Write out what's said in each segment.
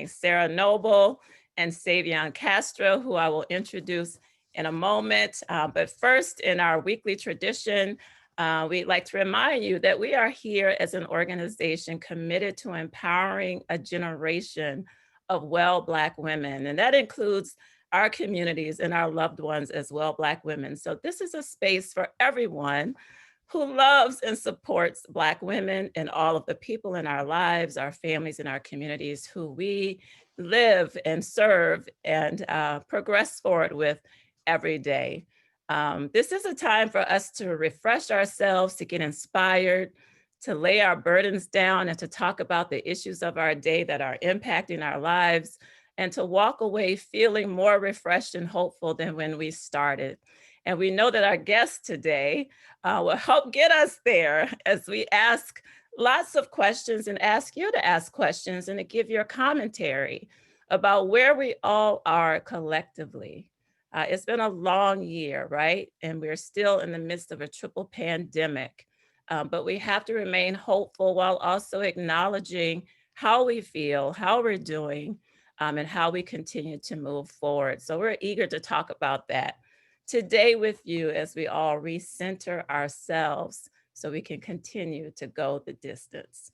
Sarah Noble and Savion Castro, who I will introduce in a moment. But first, in our weekly tradition, we'd like to remind you that we are here as an organization committed to empowering a generation of well Black women, and that includes our communities and our loved ones as well, Black women. So this is a space for everyone who loves and supports Black women and all of the people in our lives, our families, and our communities who we live and serve and progress forward with every day. This is a time for us to refresh ourselves, to get inspired, to lay our burdens down, and to talk about the issues of our day that are impacting our lives, and to walk away feeling more refreshed and hopeful than when we started. And we know that our guest today will help get us there as we ask lots of questions and ask you to ask questions and to give your commentary about where we all are collectively. It's been a long year, right? And we're still in the midst of a triple pandemic, but we have to remain hopeful while also acknowledging how we feel, how we're doing, and how we continue to move forward. So we're eager to talk about that today with you as we all recenter ourselves so we can continue to go the distance.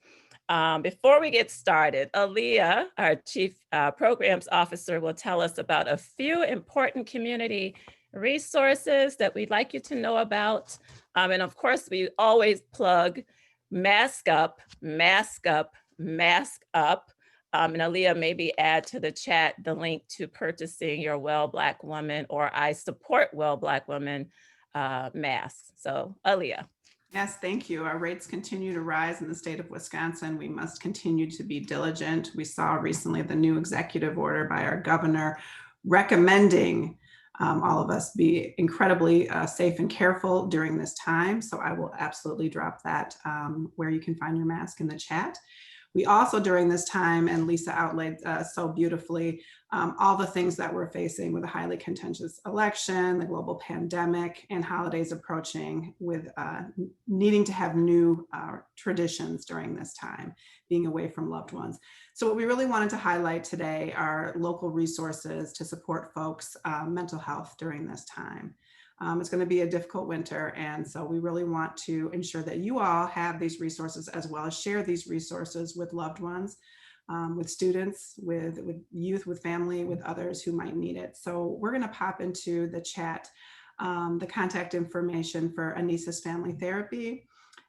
Before we get started, Aaliyah, our Chief Programs Officer, will tell us about a few important community resources that we'd like you to know about. And of course, we always plug Mask Up, Mask Up, Mask Up. And Aaliyah, maybe add to the chat the link to purchasing your Well Black Woman or I Support Well Black Women mask. So Aaliyah. Yes, thank you. Our rates continue to rise in the state of Wisconsin. We must continue to be diligent. We saw recently the new executive order by our governor recommending all of us be incredibly safe and careful during this time. So I will absolutely drop that where you can find your mask in the chat. We also, during this time, and Lisa outlaid so beautifully, all the things that we're facing with a highly contentious election, the global pandemic, and holidays approaching with needing to have new traditions during this time, being away from loved ones. So what we really wanted to highlight today are local resources to support folks' mental health during this time. It's going to be a difficult winter, and so we really want to ensure that you all have these resources as well as share these resources with loved ones, with students, with youth, with family, with others who might need it. So we're going to pop into the chat the contact information for Anissa's Family Therapy,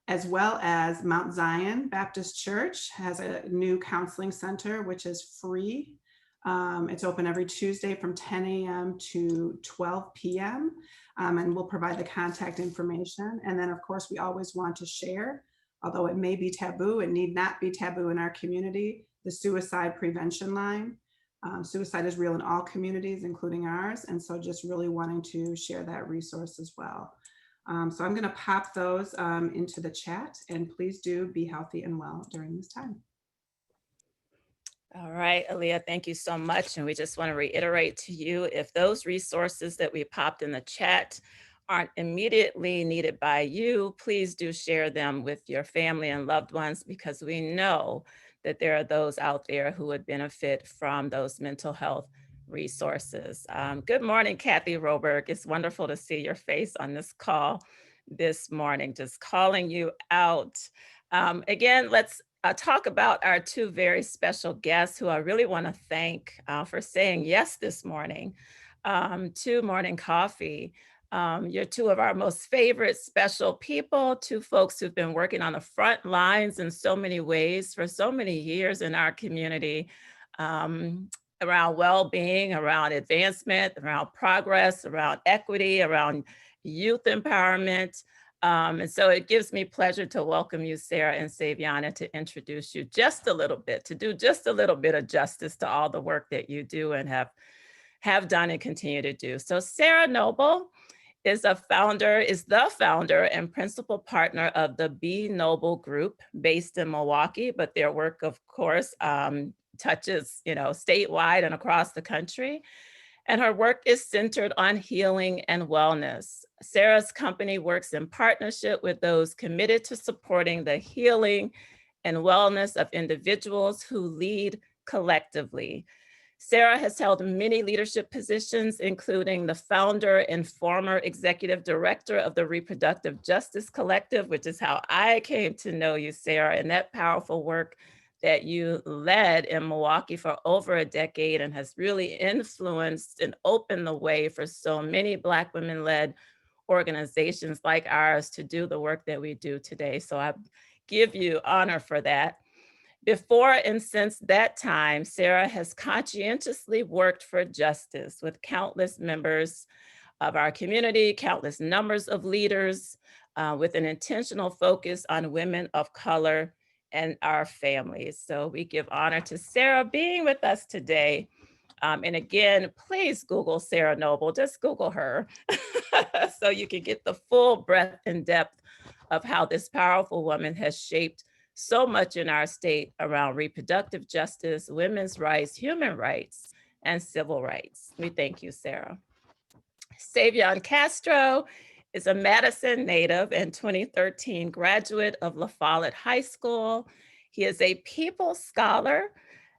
as well as Mount Zion Baptist Church has a new counseling center, which is free. It's open every Tuesday from 10 a.m. to 12 p.m. And we'll provide the contact information. And then, of course, we always want to share, although it may be taboo, it need not be taboo in our community, the suicide prevention line. Suicide is real in all communities, including ours. And so just really wanting to share that resource as well. So I'm going to pop those into the chat, and please do be healthy and well during this time. All right, Aaliyah, thank you so much. And we just want to reiterate to you, if those resources that we popped in the chat aren't immediately needed by you, please do share them with your family and loved ones, because we know that there are those out there who would benefit from those mental health resources. Good morning, Kathy Roberg. It's wonderful to see your face on this call this morning, just calling you out. Again, let's talk about our two very special guests who I really want to thank for saying yes this morning to Morning Coffee. You're two of our most favorite special people, two folks who've been working on the front lines in so many ways for so many years in our community, around well-being, around advancement, around progress, around equity, around youth empowerment. And so it gives me pleasure to welcome you, Sarah and Savion, and to introduce you just a little bit, to do just a little bit of justice to all the work that you do and have done and continue to do. So Sarah Noble is the founder and principal partner of the BeNOBLE Group based in Milwaukee, but their work, of course, touches, statewide and across the country. And her work is centered on healing and wellness. Sarah's company works in partnership with those committed to supporting the healing and wellness of individuals who lead collectively. Sarah has held many leadership positions, including the founder and former executive director of the Reproductive Justice Collective, which is how I came to know you, Sarah, and that powerful work that you led in Milwaukee for over a decade and has really influenced and opened the way for so many Black women-led organizations like ours to do the work that we do today. So I give you honor for that. Before and since that time, Sarah has conscientiously worked for justice with countless members of our community, countless numbers of leaders, with an intentional focus on women of color and our families. So we give honor to Sarah being with us today. And again, please Google Sarah Noble, just Google her so you can get the full breadth and depth of how this powerful woman has shaped so much in our state around reproductive justice, women's rights, human rights, and civil rights. We thank you, Sarah. Savion Castro is a Madison native and 2013 graduate of La Follette High School. He is a People Scholar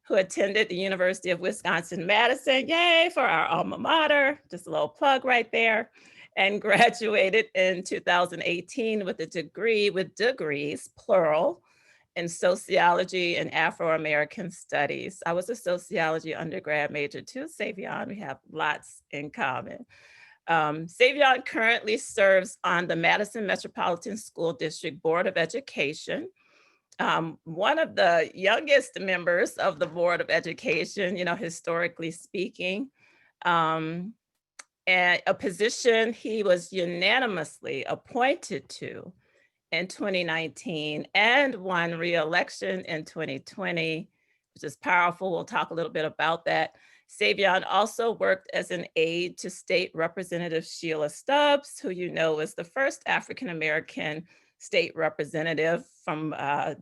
who attended the University of Wisconsin-Madison, yay, for our alma mater, just a little plug right there, and graduated in 2018 with a degree, with degrees, plural, in sociology and Afro-American studies. I was a sociology undergrad major too, Savion. We have lots in common. Savion currently serves on the Madison Metropolitan School District Board of Education. One of the youngest members of the Board of Education, you know, historically speaking, and a position he was unanimously appointed to in 2019 and won re-election in 2020, which is powerful. We'll talk a little bit about that. Savion also worked as an aide to State Representative Sheila Stubbs, who you know is the first African-American state representative from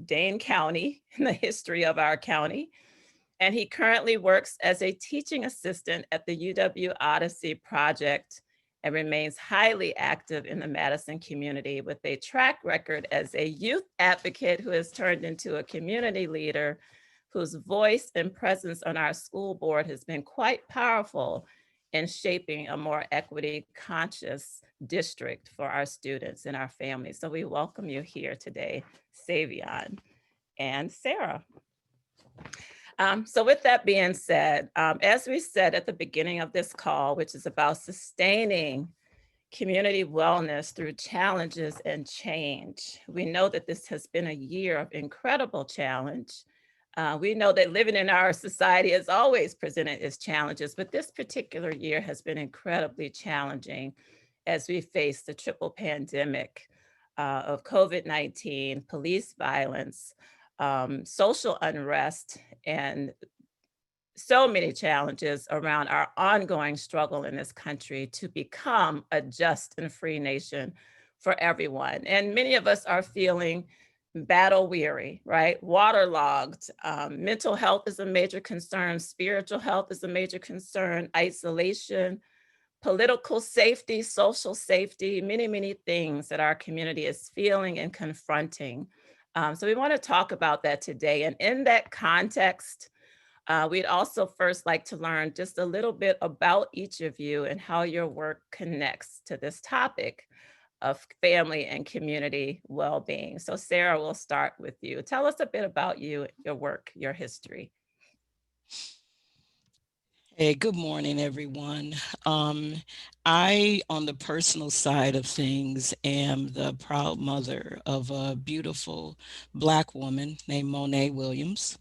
Dane County in the history of our county. And he currently works as a teaching assistant at the UW Odyssey Project and remains highly active in the Madison community with a track record as a youth advocate who has turned into a community leader whose voice and presence on our school board has been quite powerful in shaping a more equity conscious district for our students and our families. So we welcome you here today, Savion and Sarah. So with that being said, as we said at the beginning of this call, which is about sustaining community wellness through challenges and change, we know that this has been a year of incredible challenge. We know that living in our society has always presented its challenges, but this particular year has been incredibly challenging as we face the triple pandemic of COVID-19, police violence, social unrest, and so many challenges around our ongoing struggle in this country to become a just and free nation for everyone. And many of us are feeling battle weary, right? Waterlogged. Mental health is a major concern. Spiritual health is a major concern. Isolation, political safety, social safety, many, many things that our community is feeling and confronting. So we want to talk about that today. And in that context, we'd also first like to learn just a little bit about each of you and how your work connects to this topic of family and community well-being. So Sarah, we'll start with you. Tell us a bit about you, your work, your history. Hey, good morning, everyone. I, on the personal side of things, am the proud mother of a beautiful Black woman named Monet Williams,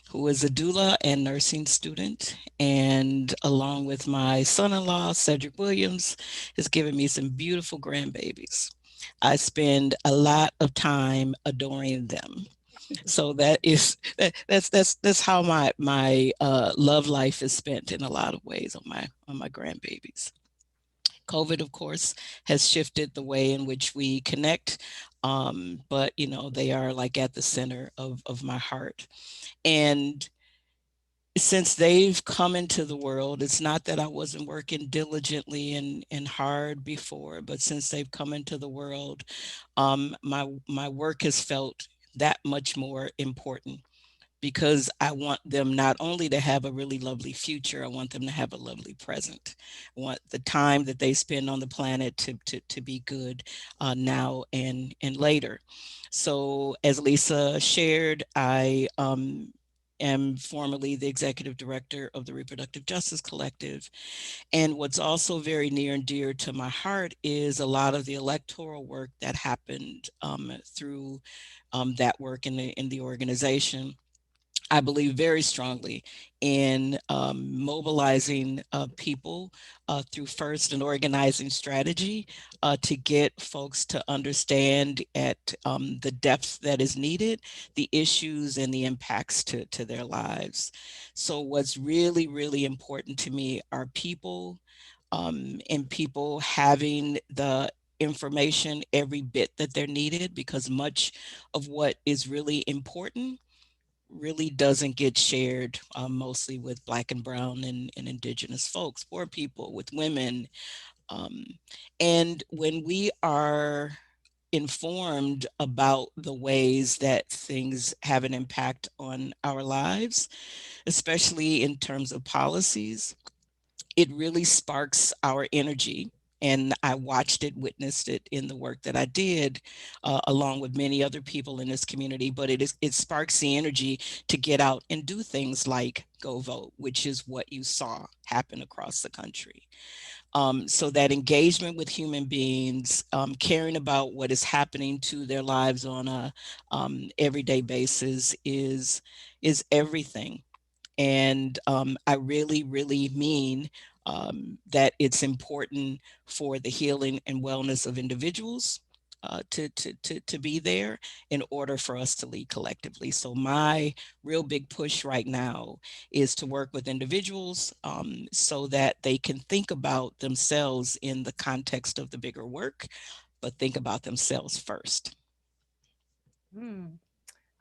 who is a doula and nursing student. And along with my son-in-law, Cedric Williams, has given me some beautiful grandbabies. I spend a lot of time adoring them. So that's how my love life is spent in a lot of ways on my grandbabies. COVID, of course, has shifted the way in which we connect, but you know they are like at the center of my heart. And since they've come into the world, it's not that I wasn't working diligently and hard before, but since they've come into the world, my work has felt that much more important because I want them not only to have a really lovely future, I want them to have a lovely present. I want the time that they spend on the planet to be good now and later. So as Lisa shared, I am formerly the executive director of the Reproductive Justice Collective. And what's also very near and dear to my heart is a lot of the electoral work that happened through that work in the organization. I believe very strongly in mobilizing people through first an organizing strategy to get folks to understand at the depth that is needed, the issues and the impacts to their lives. So what's really, really important to me are people, and people having the information every bit that they're needed, because much of what is really important really doesn't get shared, mostly with Black and Brown and Indigenous folks, poor people, with women. Um, and when we are informed about the ways that things have an impact on our lives, especially in terms of policies, it really sparks our energy. And I watched it, witnessed it in the work that I did, along with many other people in this community. But it sparks the energy to get out and do things like go vote, which is what you saw happen across the country. So that engagement with human beings, caring about what is happening to their lives on a everyday basis is everything. And I really, really mean that it's important for the healing and wellness of individuals to be there in order for us to lead collectively. So my real big push right now is to work with individuals so that they can think about themselves in the context of the bigger work, but think about themselves first.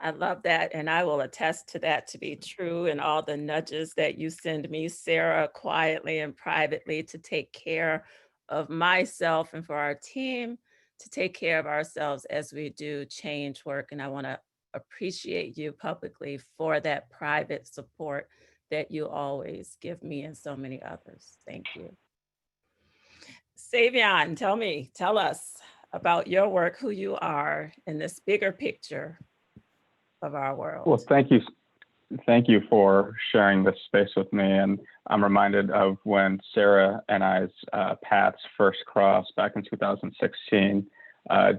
I love that. And I will attest to that to be true, and all the nudges that you send me, Sarah, quietly and privately, to take care of myself and for our team to take care of ourselves as we do change work. And I want to appreciate you publicly for that private support that you always give me and so many others. Thank you. Savion, tell us about your work, who you are in this bigger picture of our Well, world. thank you for sharing this space with me. And I'm reminded of when Sarah and I's paths first crossed back in 2016,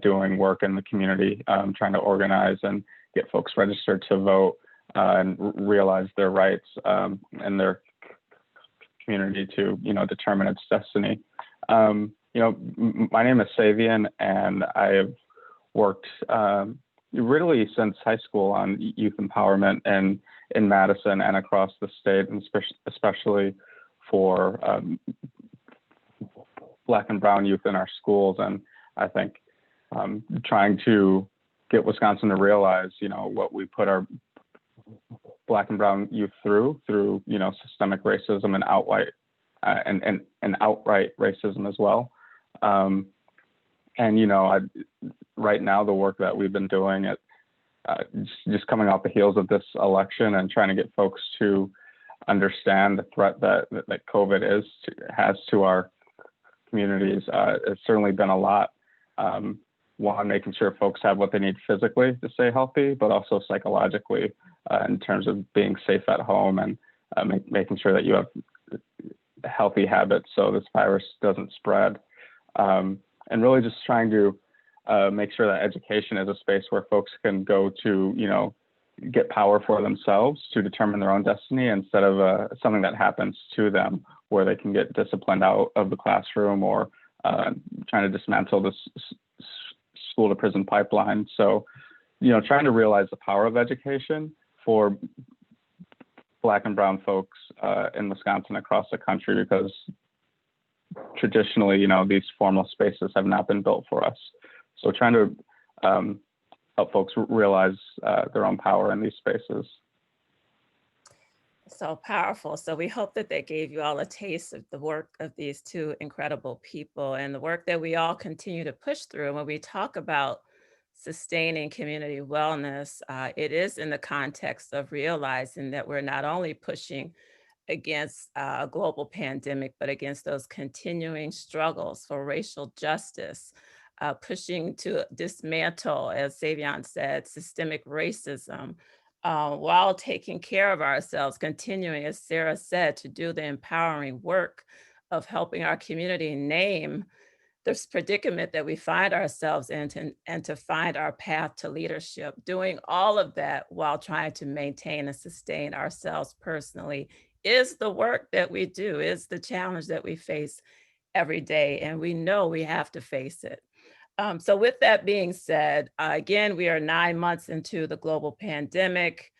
doing work in the community, trying to organize and get folks registered to vote and realize their rights and their community to, determine its destiny. My name is Savion, and I have worked really since high school on youth empowerment and in Madison and across the state, and especially for Black and Brown youth in our schools. And I think trying to get Wisconsin to realize, what we put our Black and Brown youth through, systemic racism and outright racism as well. Right now, the work that we've been doing at just coming off the heels of this election and trying to get folks to understand the threat that COVID has to our communities, it's certainly been a lot. One, making sure folks have what they need physically to stay healthy, but also psychologically in terms of being safe at home and making sure that you have healthy habits so this virus doesn't spread. And really just trying to make sure that education is a space where folks can go to, get power for themselves to determine their own destiny instead of something that happens to them where they can get disciplined out of the classroom or trying to dismantle this school to prison pipeline. So, trying to realize the power of education for Black and Brown folks in Wisconsin across the country, because traditionally, these formal spaces have not been built for us. So trying to help folks realize their own power in these spaces. So powerful. So we hope that they gave you all a taste of the work of these two incredible people and the work that we all continue to push through. When we talk about sustaining community wellness, it is in the context of realizing that we're not only pushing against a global pandemic, but against those continuing struggles for racial justice, pushing to dismantle, as Savion said, systemic racism, while taking care of ourselves, continuing, as Sarah said, to do the empowering work of helping our community name this predicament that we find ourselves in and to find our path to leadership, doing all of that while trying to maintain and sustain ourselves personally is the work that we do, is the challenge that we face every day. And we know we have to face it. So with that being said, again, we are 9 months into the global pandemic.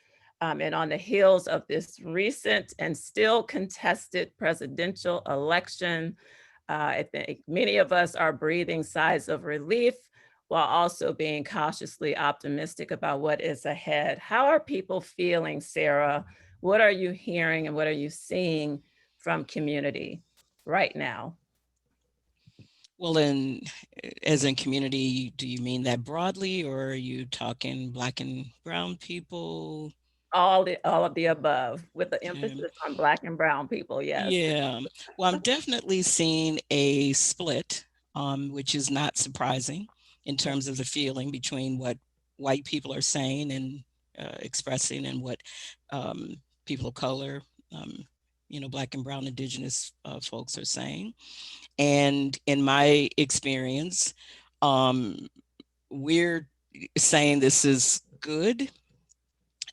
And on the heels of this recent and still contested presidential election, I think many of us are breathing sighs of relief while also being cautiously optimistic about what is ahead. How are people feeling, Sarah? What are you hearing and what are you seeing from community right now? Well, as in community, do you mean that broadly, or are you talking Black and brown people? All of the above, with the Um, emphasis on Black and brown people, yes. yeah, well, I'm definitely seeing a split, which is not surprising in terms of the feeling between what white people are saying and expressing and what people of color, um, Black and brown indigenous folks are saying. And in my experience, um, we're saying this is good,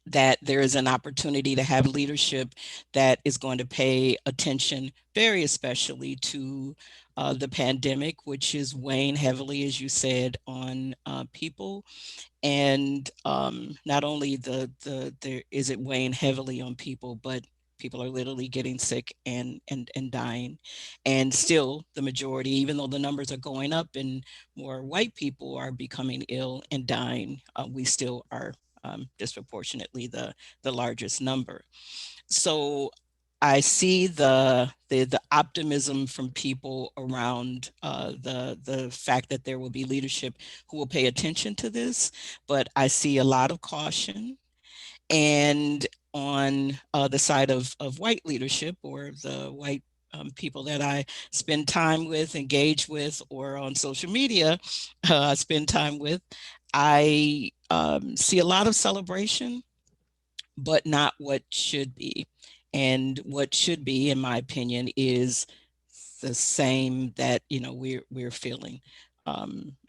that there is an opportunity to have leadership that is going to pay attention very especially to the pandemic, which is weighing heavily, as you said, on people. And not only there is it weighing heavily on people, but people are literally getting sick and dying. And still the majority, even though the numbers are going up and more white people are becoming ill and dying, we still are disproportionately the largest number. So I see the optimism from people around the fact that there will be leadership who will pay attention to this, but I see a lot of caution. And on the side of white leadership, or the white people that I spend time with, engage with, or on social media spend time with, I see a lot of celebration, but not what should be. And what should be, in my opinion, is the same that we're feeling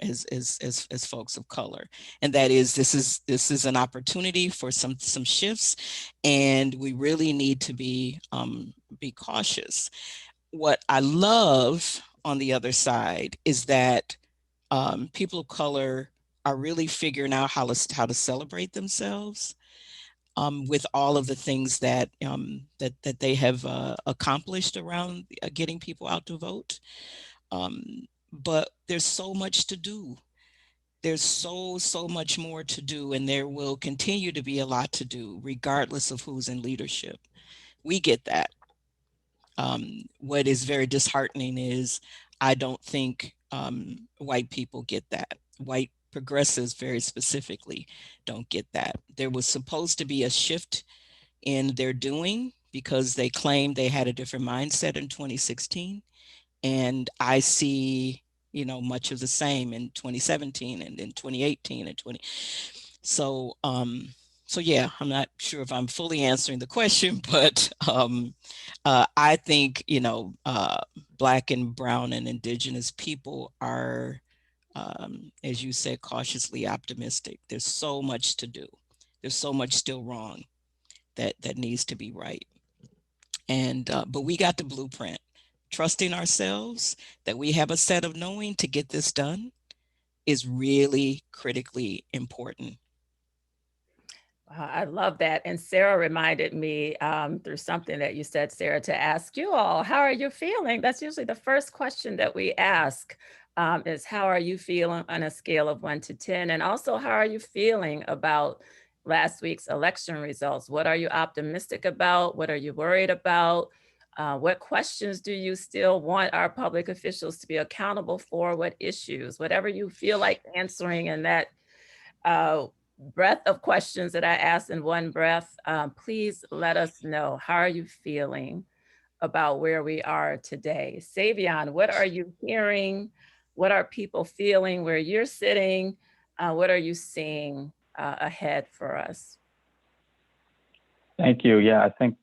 as folks of color, and that is this is an opportunity for some shifts, and we really need to be cautious. What I love on the other side is that people of color are really figuring out how to celebrate themselves with all of the things that they have accomplished around getting people out to vote. But there's so much to do. There's so much more to do, and there will continue to be a lot to do, regardless of who's in leadership. We get that. What is very disheartening is I don't think white people get that. White progressives, very specifically, don't get that. There was supposed to be a shift in their doing because they claimed they had a different mindset in 2016. And I see, much of the same in 2017 and in 2018 and 20. So yeah, I'm not sure if I'm fully answering the question, but I think, Black and brown and indigenous people are, as you said, cautiously optimistic. There's so much to do. There's so much still wrong that needs to be right. And but we got the blueprint. Trusting ourselves that we have a set of knowing to get this done is really critically important. I love that. And Sarah reminded me through something that you said, Sarah, to ask you all, how are you feeling? That's usually the first question that we ask is how are you feeling on a scale of 1 to 10? And also, how are you feeling about last week's election results? What are you optimistic about? What are you worried about? What questions do you still want our public officials to be accountable for? What issues? Whatever you feel like answering in that uh, breath of questions that I asked in one breath. Please let us know, how are you feeling about where we are today? Savion, what are you hearing? What are people feeling where you're sitting? What are you seeing ahead for us? Thank you. Yeah, I think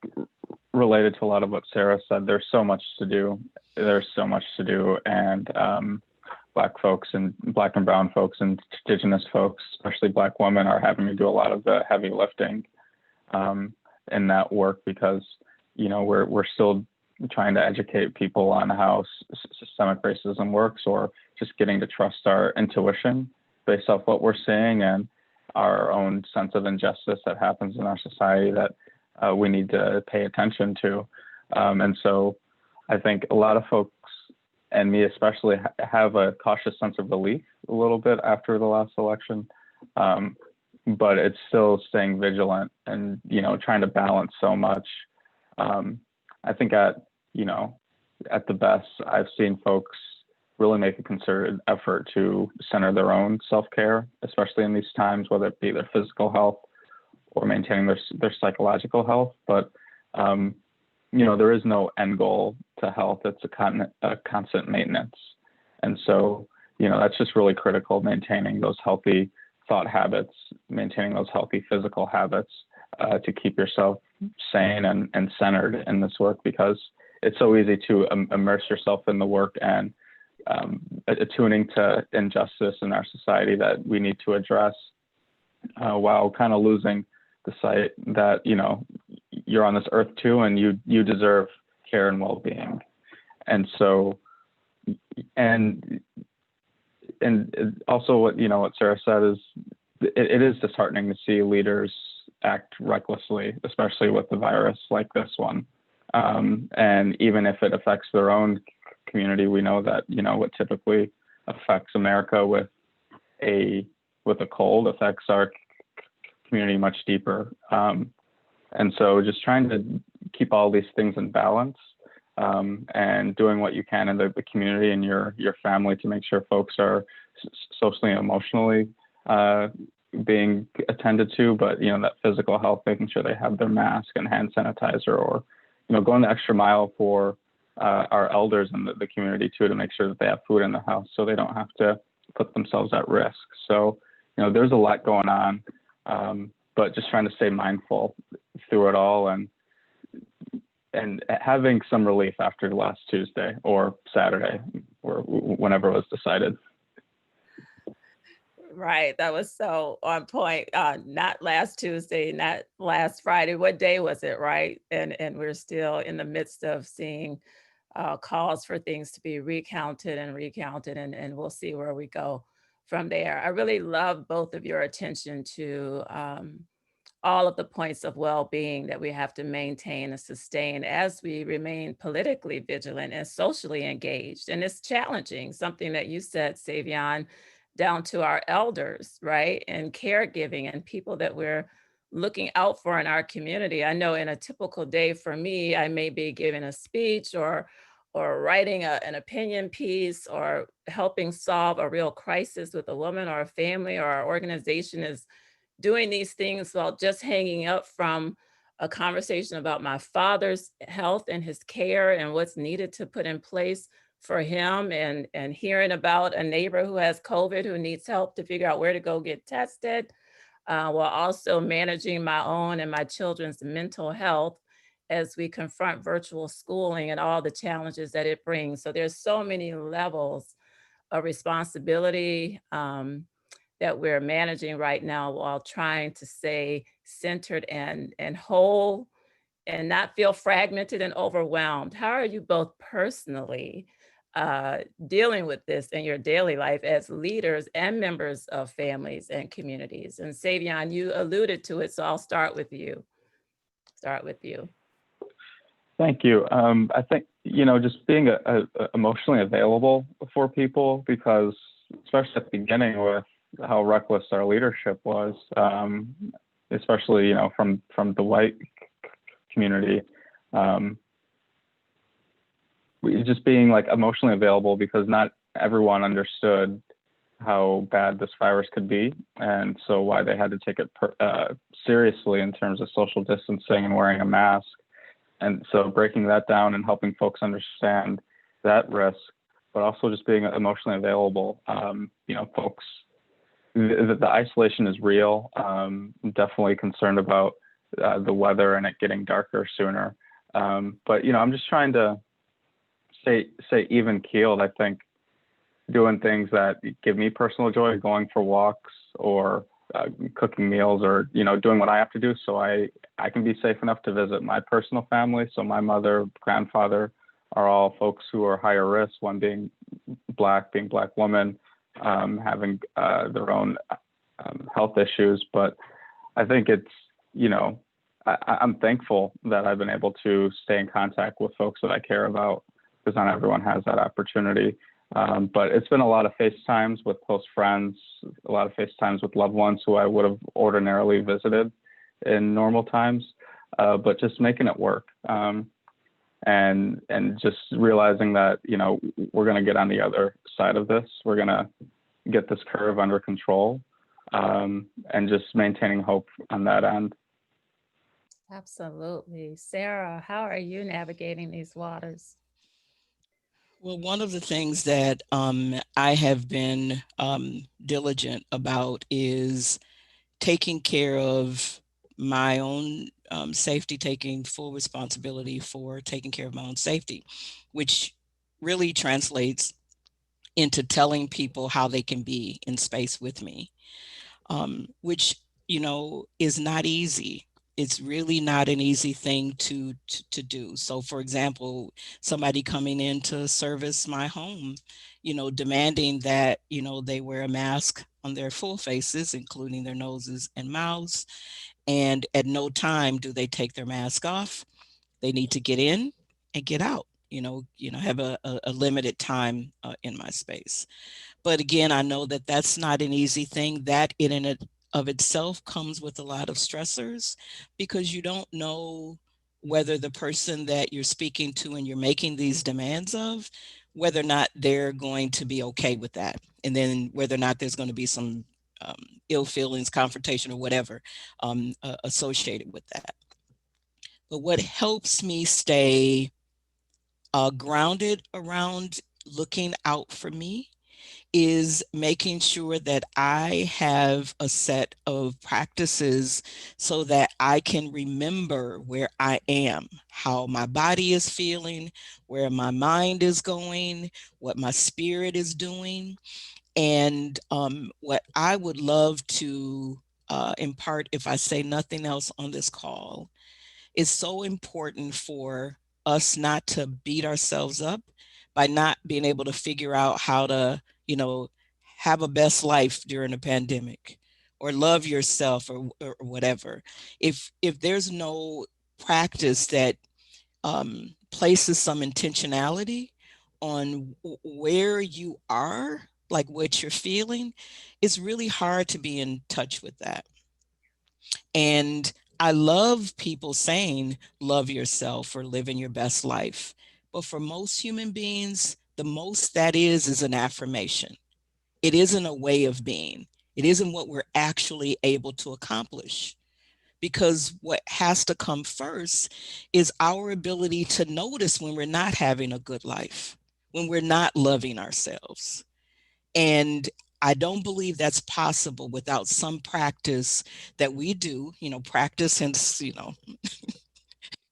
related to a lot of what Sarah said, there's so much to do. There's so much to do. And Black folks and Black and brown folks and Indigenous folks, especially Black women, are having to do a lot of the heavy lifting in that work, because, you know, we're still trying to educate people on how systemic racism works, or just getting to trust our intuition based off what we're seeing and our own sense of injustice that happens in our society that we need to pay attention to. And so I think a lot of folks, and me especially, have a cautious sense of relief a little bit after the last election. But it's still staying vigilant and, you know, trying to balance so much. I think at the best, I've seen folks really make a concerted effort to center their own self-care, especially in these times, whether it be their physical health or maintaining their psychological health. But, you know, there is no end goal to health. It's a constant maintenance. And so, you know, that's just really critical, maintaining those healthy thought habits, maintaining those healthy physical habits to keep yourself sane and centered in this work, because it's so easy to immerse yourself in the work and attuning to injustice in our society that we need to address, while kind of losing the sight that, you know, you're on this earth too, and you deserve care and well-being. And so, and also what Sarah said is, it is disheartening to see leaders act recklessly, especially with the virus like this one. And even if it affects their own community, we know that, you know, what typically affects America with a cold affects our community much deeper. And so just trying to keep all these things in balance, and doing what you can in the community and your family to make sure folks are socially and emotionally being attended to, but, you know, that physical health, making sure they have their mask and hand sanitizer, or, you know, going the extra mile for our elders in the community too, to make sure that they have food in the house so they don't have to put themselves at risk. So, you know, there's a lot going on, but just trying to stay mindful through it all, and having some relief after last Tuesday or Saturday, or whenever it was decided. Right, that was so on point. Not last Tuesday, not last Friday. What day was it, right? And we're still in the midst of seeing calls for things to be recounted, and we'll see where we go from there. I really love both of your attention to all of the points of well-being that we have to maintain and sustain as we remain politically vigilant and socially engaged. And it's challenging, something that you said, Savion, down to our elders, right? And caregiving and people that we're looking out for in our community. I know in a typical day for me, I may be giving a speech or writing an opinion piece, or helping solve a real crisis with a woman or a family, or our organization is doing these things while just hanging up from a conversation about my father's health and his care and what's needed to put in place for him, and hearing about a neighbor who has COVID who needs help to figure out where to go get tested, while also managing my own and my children's mental health as we confront virtual schooling and all the challenges that it brings. So there's so many levels of responsibility that we're managing right now, while trying to stay centered and whole, and not feel fragmented and overwhelmed. How are you both personally dealing with this in your daily life as leaders and members of families and communities? And Savion, you alluded to it, so I'll start with you. Thank you. I think, you know, just being emotionally available for people, because especially at the beginning with how reckless our leadership was, especially, you know, from the white community, just being like emotionally available, because not everyone understood how bad this virus could be, and so why they had to take it seriously in terms of social distancing and wearing a mask. And so breaking that down and helping folks understand that risk, but also just being emotionally available. Folks, the isolation is real. Definitely concerned about the weather and it getting darker sooner. But I'm just trying to say even keeled. I think doing things that give me personal joy, going for walks or cooking meals, or doing what I have to do so I can be safe enough to visit my personal family. So my mother, grandfather are all folks who are higher risk, one being Black woman, having their own health issues. But I think it's, I'm thankful that I've been able to stay in contact with folks that I care about, because not everyone has that opportunity. But it's been a lot of FaceTimes with close friends, a lot of FaceTimes with loved ones who I would have ordinarily visited in normal times, but just making it work. And just realizing that, we're going to get on the other side of this. We're going to get this curve under control, and just maintaining hope on that end. Absolutely. Sarah, how are you navigating these waters? Well, one of the things that I have been diligent about is taking care of my own safety, taking full responsibility for taking care of my own safety, which really translates into telling people how they can be in space with me, which, is not easy. It's really not an easy thing to do. So for example, somebody coming in to service my home, demanding that, they wear a mask on their full faces, including their noses and mouths. And at no time do they take their mask off. They need to get in and get out, have a limited time in my space. But again, I know that that's not an easy thing. That in and of itself comes with a lot of stressors, because you don't know whether the person that you're speaking to and you're making these demands of, whether or not they're going to be okay with that. And then whether or not there's going to be some ill feelings, confrontation, or whatever associated with that. But what helps me stay grounded around looking out for me is making sure that I have a set of practices so that I can remember where I am, how my body is feeling, where my mind is going, what my spirit is doing. And what I would love to impart, if I say nothing else on this call, is so important for us not to beat ourselves up by not being able to figure out how to, have a best life during a pandemic, or love yourself, or whatever. If there's no practice that places some intentionality on where you are, like what you're feeling, it's really hard to be in touch with that. And I love people saying, love yourself or living your best life. But for most human beings, the most that is an affirmation. It isn't a way of being. It isn't what we're actually able to accomplish. Because what has to come first is our ability to notice when we're not having a good life, when we're not loving ourselves. And I don't believe that's possible without some practice that we do, practice, and,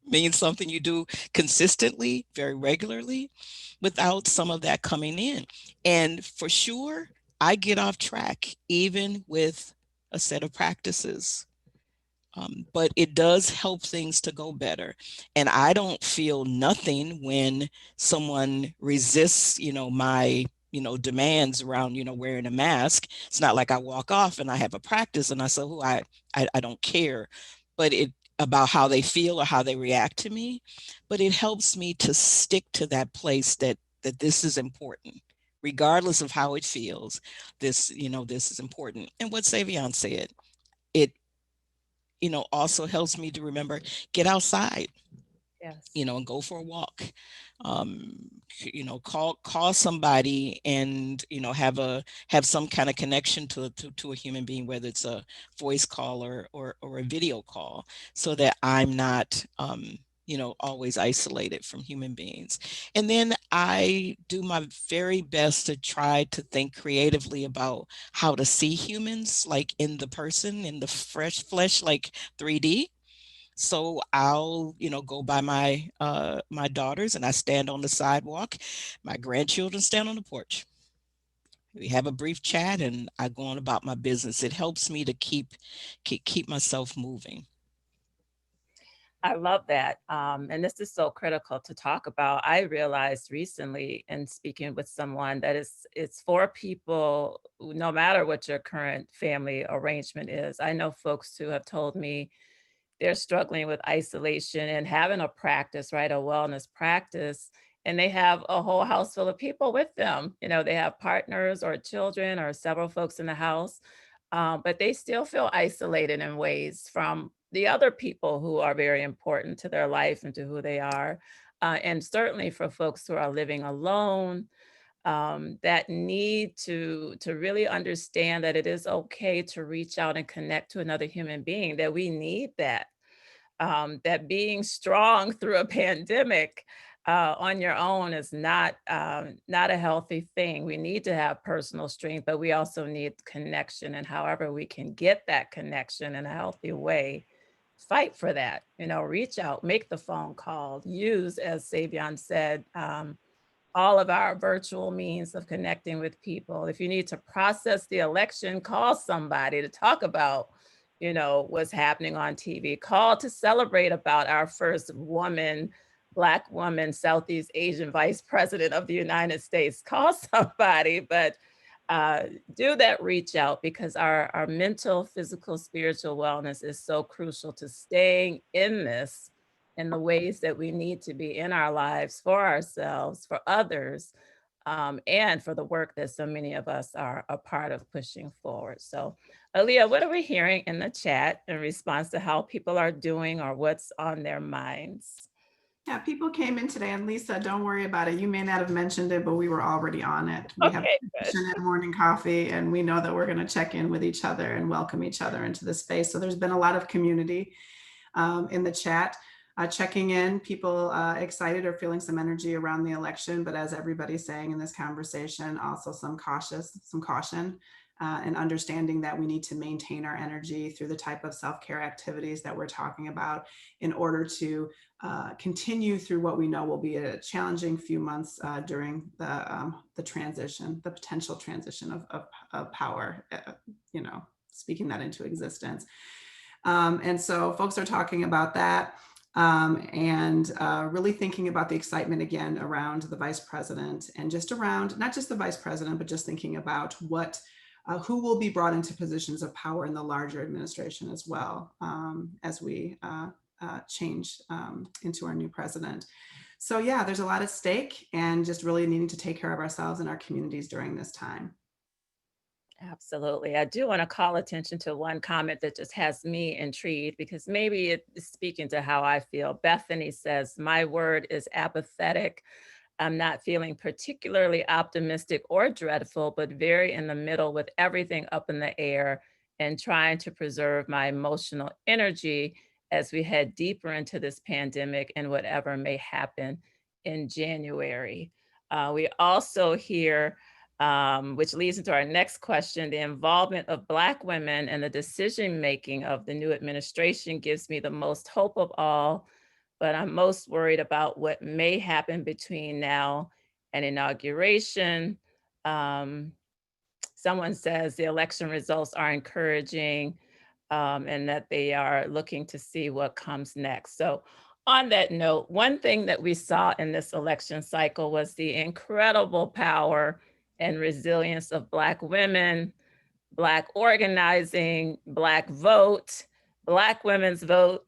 means something you do consistently, very regularly, without some of that coming in. And for sure, I get off track, even with a set of practices. But it does help things to go better. And I don't feel nothing when someone resists, my, demands around, wearing a mask. It's not like I walk off and I have a practice and I say, oh, I don't care, but it about how they feel or how they react to me. But it helps me to stick to that place that this is important. Regardless of how it feels, this is important. And what Savion said, it also helps me to remember, get outside. Yes. And go for a walk. Call somebody and have some kind of connection to a human being, whether it's a voice call or a video call, so that I'm not always isolated from human beings. And then I do my very best to try to think creatively about how to see humans, like in the person, in the fresh flesh, like 3D. So I'll, go by my daughters and I stand on the sidewalk. My grandchildren stand on the porch. We have a brief chat and I go on about my business. It helps me to keep myself moving. I love that. And this is so critical to talk about. I realized recently in speaking with someone that it's for people, no matter what your current family arrangement is. I know folks who have told me they're struggling with isolation and having a practice, right? A wellness practice. And they have a whole house full of people with them. They have partners or children or several folks in the house, but they still feel isolated in ways from the other people who are very important to their life and to who they are. And certainly for folks who are living alone, that need to really understand that it is okay to reach out and connect to another human being, that we need that. That being strong through a pandemic on your own is not a healthy thing. We need to have personal strength, but we also need connection. And however we can get that connection in a healthy way, fight for that. Reach out, make the phone call, use, as Savion said, all of our virtual means of connecting with people. If you need to process the election, call somebody to talk about what's happening on TV. Call to celebrate about our first woman, Black woman, Southeast Asian vice president of the United States. Call somebody, but do that reach out, because our mental, physical, spiritual wellness is so crucial to staying in this in the ways that we need to be in our lives, for ourselves, for others, and for the work that so many of us are a part of pushing forward. So, Aaliyah, what are we hearing in the chat in response to how people are doing or what's on their minds? Yeah, people came in today, and Lisa, don't worry about it. You may not have mentioned it, but we were already on it. We have Good. morning coffee, and we know that we're going to check in with each other and welcome each other into the space. So there's been a lot of community in the chat. Checking in, people excited or feeling some energy around the election, but as everybody's saying in this conversation, also some caution and understanding that we need to maintain our energy through the type of self-care activities that we're talking about in order to continue through what we know will be a challenging few months during the transition, the potential transition of power, speaking that into existence. And so folks are talking about that. And really thinking about the excitement again around the vice president, and just around not just the vice president, but just thinking about who will be brought into positions of power in the larger administration as well, as we change into our new president. So yeah, there's a lot at stake, and just really needing to take care of ourselves and our communities during this time. Absolutely. I do want to call attention to one comment that just has me intrigued, because maybe it's speaking to how I feel. Bethany says, "My word is apathetic. I'm not feeling particularly optimistic or dreadful, but very in the middle with everything up in the air, and trying to preserve my emotional energy as we head deeper into this pandemic and whatever may happen in January." We also hear, which leads into our next question, the involvement of Black women in the decision-making of the new administration gives me the most hope of all, but I'm most worried about what may happen between now and inauguration. Someone says the election results are encouraging, and that they are looking to see what comes next. So on that note, one thing that we saw in this election cycle was the incredible power and resilience of Black women, Black organizing, Black vote, Black women's vote,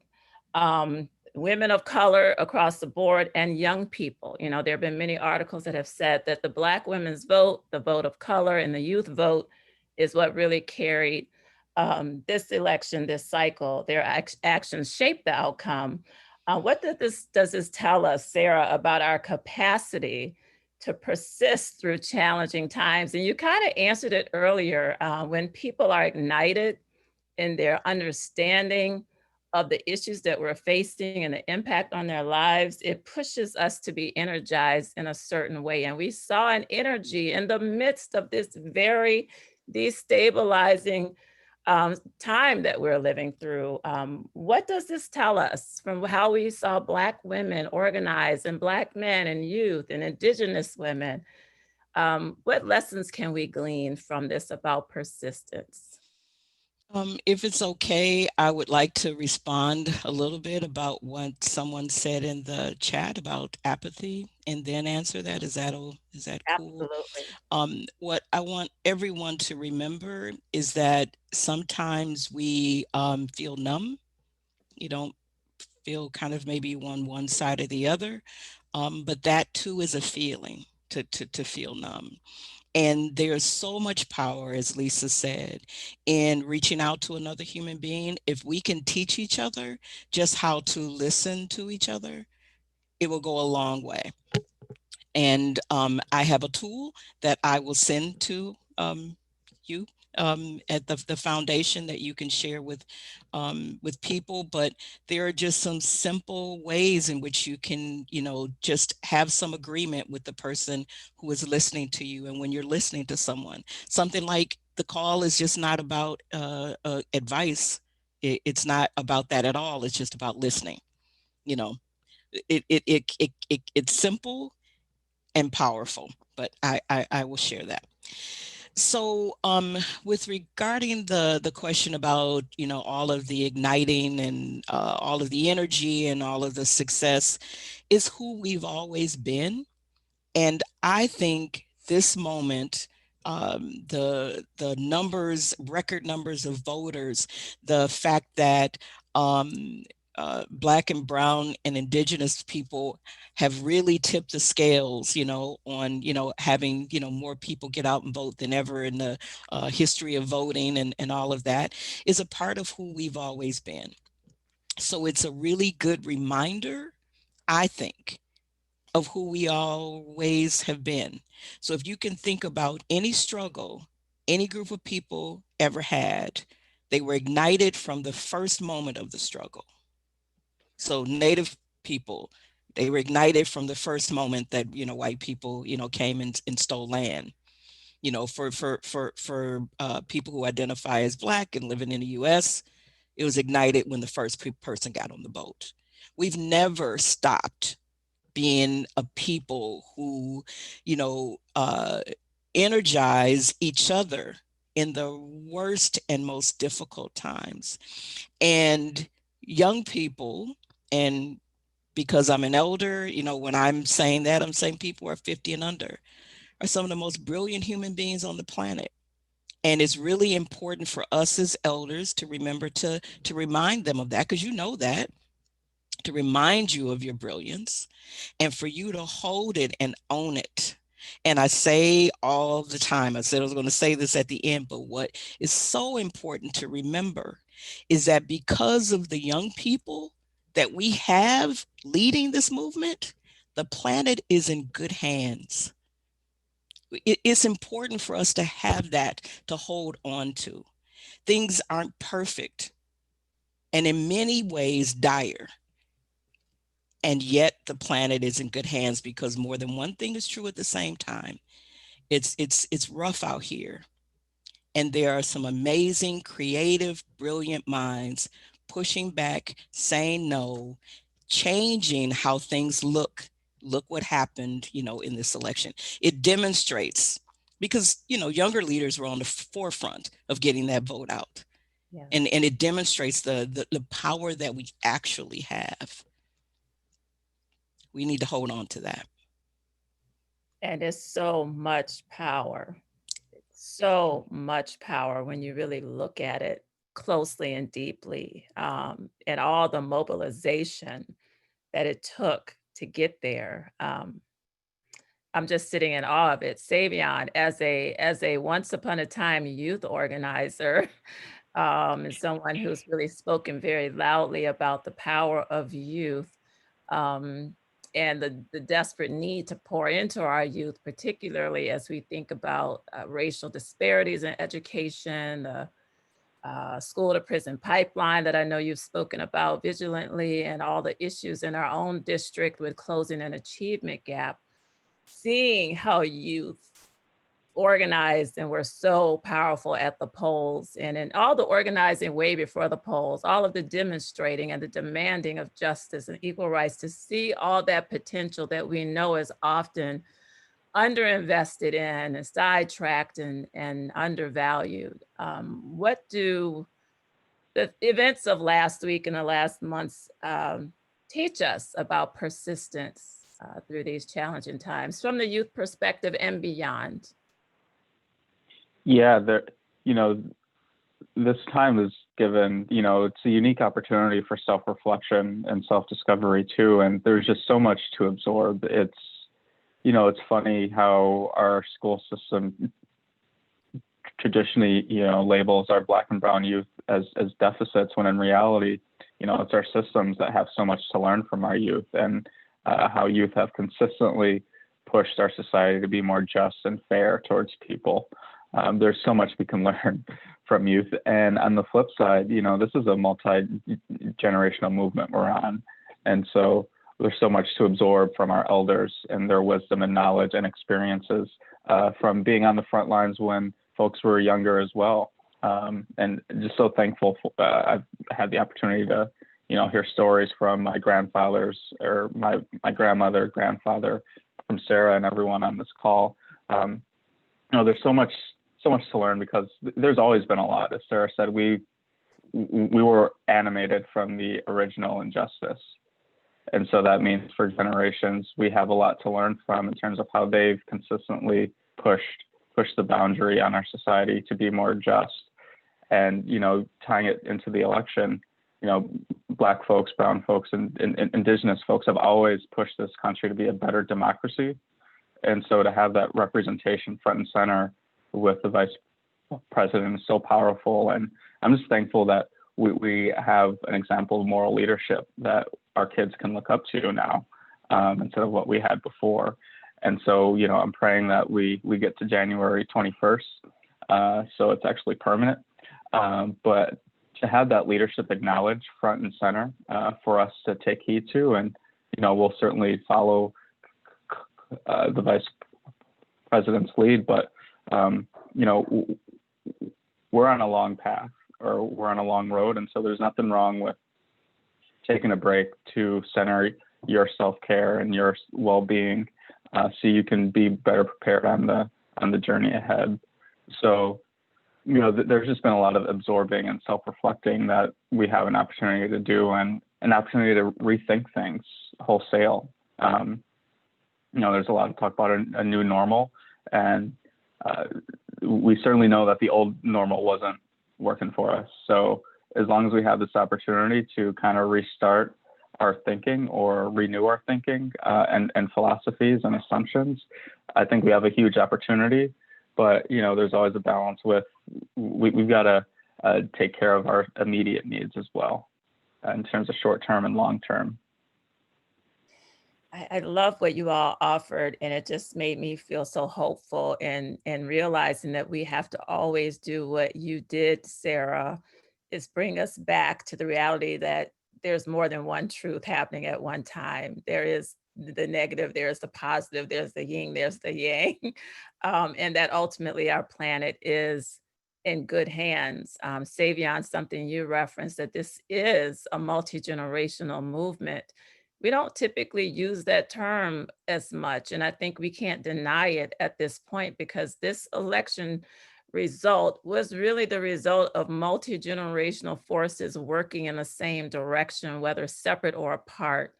women of color across the board, and young people. There have been many articles that have said that the Black women's vote, the vote of color, and the youth vote is what really carried this election, this cycle. Their actions shaped the outcome. What does this tell us, Sarah, about our capacity to persist through challenging times? And you kind of answered it earlier. When people are ignited in their understanding of the issues that we're facing and the impact on their lives, it pushes us to be energized in a certain way. And we saw an energy in the midst of this very destabilizing time that we're living through. What does this tell us from how we saw Black women organize, and Black men and youth and Indigenous women? What lessons can we glean from this about persistence? If it's okay, I would like to respond a little bit about what someone said in the chat about apathy, and then answer that. Is that cool? Absolutely. What I want everyone to remember is that sometimes we feel numb. You don't feel kind of maybe on one side or the other, but that too is a feeling, to feel numb. And there's so much power, as Lisa said, in reaching out to another human being. If we can teach each other just how to listen to each other, it will go a long way. And I have a tool that I will send to you at the foundation that you can share with people. But there are just some simple ways in which you can, just have some agreement with the person who is listening to you. And when you're listening to someone, something like the call is just not about advice. It's not about that at all. It's just about listening. It's simple and powerful, but I will share that. So with regarding the question about, all of the igniting and all of the energy and all of the success is who we've always been. And I think this moment, the numbers, record numbers of voters, the fact that Black and Brown and Indigenous people have really tipped the scales, on, having, more people get out and vote than ever in the history of voting, and all of that is a part of who we've always been. So it's a really good reminder, I think, of who we always have been. So if you can think about any struggle any group of people ever had, they were ignited from the first moment of the struggle. So Native people, they were ignited from the first moment that, white people, came and stole land. For people who identify as Black and living in the US, it was ignited when the first person got on the boat. We've never stopped being a people who, energize each other in the worst and most difficult times. And young people, and because I'm an elder, when I'm saying that, I'm saying people who are 50 and under are some of the most brilliant human beings on the planet. And it's really important for us as elders to remember to remind them of that, because you know that, to remind you of your brilliance and for you to hold it and own it. And I say all the time, I said I was going to say this at the end, but what is so important to remember is that because of the young people that we have leading this movement, the planet is in good hands. It's important for us to have that to hold on to. Things aren't perfect, and in many ways dire. And yet the planet is in good hands, because more than one thing is true at the same time. It's rough out here. And there are some amazing, creative, brilliant minds pushing back, saying no, changing how things look. Look what happened, in this election. It demonstrates, because, younger leaders were on the forefront of getting that vote out. Yeah. And it demonstrates the power that we actually have. We need to hold on to that. And it's so much power. So much power when you really look at it closely and deeply, and all the mobilization that it took to get there. I'm just sitting in awe of it. Savion, as a once upon a time youth organizer, and someone who's really spoken very loudly about the power of youth, and the desperate need to pour into our youth, particularly as we think about racial disparities in education, the school to prison pipeline that I know you've spoken about vigilantly, and all the issues in our own district with closing an achievement gap. Seeing how youth organized and were so powerful at the polls, and in all the organizing way before the polls, all of the demonstrating and the demanding of justice and equal rights, to see all that potential that we know is often underinvested in and sidetracked and undervalued. What do the events of last week and the last months teach us about persistence through these challenging times from the youth perspective and beyond? Yeah, this time is given, it's a unique opportunity for self-reflection and self-discovery too. And there's just so much to absorb. It's funny how our school system traditionally, labels our Black and brown youth as deficits, when in reality, it's our systems that have so much to learn from our youth, and how youth have consistently pushed our society to be more just and fair towards people. There's so much we can learn from youth. And on the flip side, this is a multi-generational movement we're on. And so there's so much to absorb from our elders and their wisdom and knowledge and experiences from being on the front lines when folks were younger as well. And just so thankful I've had the opportunity to, hear stories from my grandfathers, or my grandmother, grandfather, from Sarah and everyone on this call. There's so much to learn, because there's always been a lot. As Sarah said, we were animated from the original injustice. And so that means for generations, we have a lot to learn from in terms of how they've consistently pushed the boundary on our society to be more just. And, tying it into the election, Black folks, brown folks, and indigenous folks have always pushed this country to be a better democracy. And so to have that representation front and center with the vice president is so powerful. And I'm just thankful that we have an example of moral leadership that our kids can look up to now, instead of what we had before. And so, I'm praying that we get to January 21st, so it's actually permanent. But to have that leadership acknowledged front and center for us to take heed to, and, we'll certainly follow the vice president's lead, but, we're on a long path, or we're on a long road. And so there's nothing wrong with taking a break to center your self-care and your well-being, so you can be better prepared on the journey ahead. So, there's just been a lot of absorbing and self-reflecting that we have an opportunity to do, and an opportunity to rethink things wholesale. There's a lot of talk about a new normal, and we certainly know that the old normal wasn't working for us. So as long as we have this opportunity to kind of restart our thinking, or renew our thinking and philosophies and assumptions, I think we have a huge opportunity. But, there's always a balance with, we've got to take care of our immediate needs as well, in terms of short-term and long-term. I love what you all offered, and it just made me feel so hopeful, and realizing that we have to always do what you did, Sarah, is bring us back to the reality that there's more than one truth happening at one time. There is the negative, there's the positive, there's the yin, there's the yang, and that ultimately our planet is in good hands. Savion, something you referenced, that this is a multi-generational movement. We don't typically use that term as much, and I think we can't deny it at this point, because this election result was really the result of multi-generational forces working in the same direction, whether separate or apart.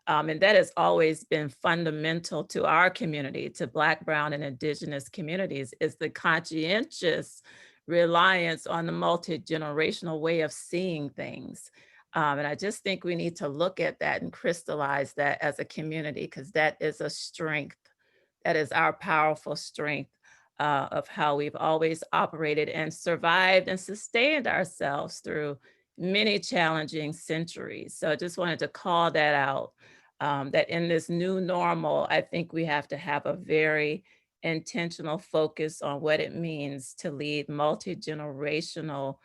And that has always been fundamental to our community, to Black, brown, and indigenous communities, is the conscientious reliance on the multi-generational way of seeing things. And I just think we need to look at that and crystallize that as a community, because that is a strength. That is our powerful strength of how we've always operated and survived and sustained ourselves through many challenging centuries. So I just wanted to call that out. that in this new normal, I think we have to have a very intentional focus on what it means to lead multi-generational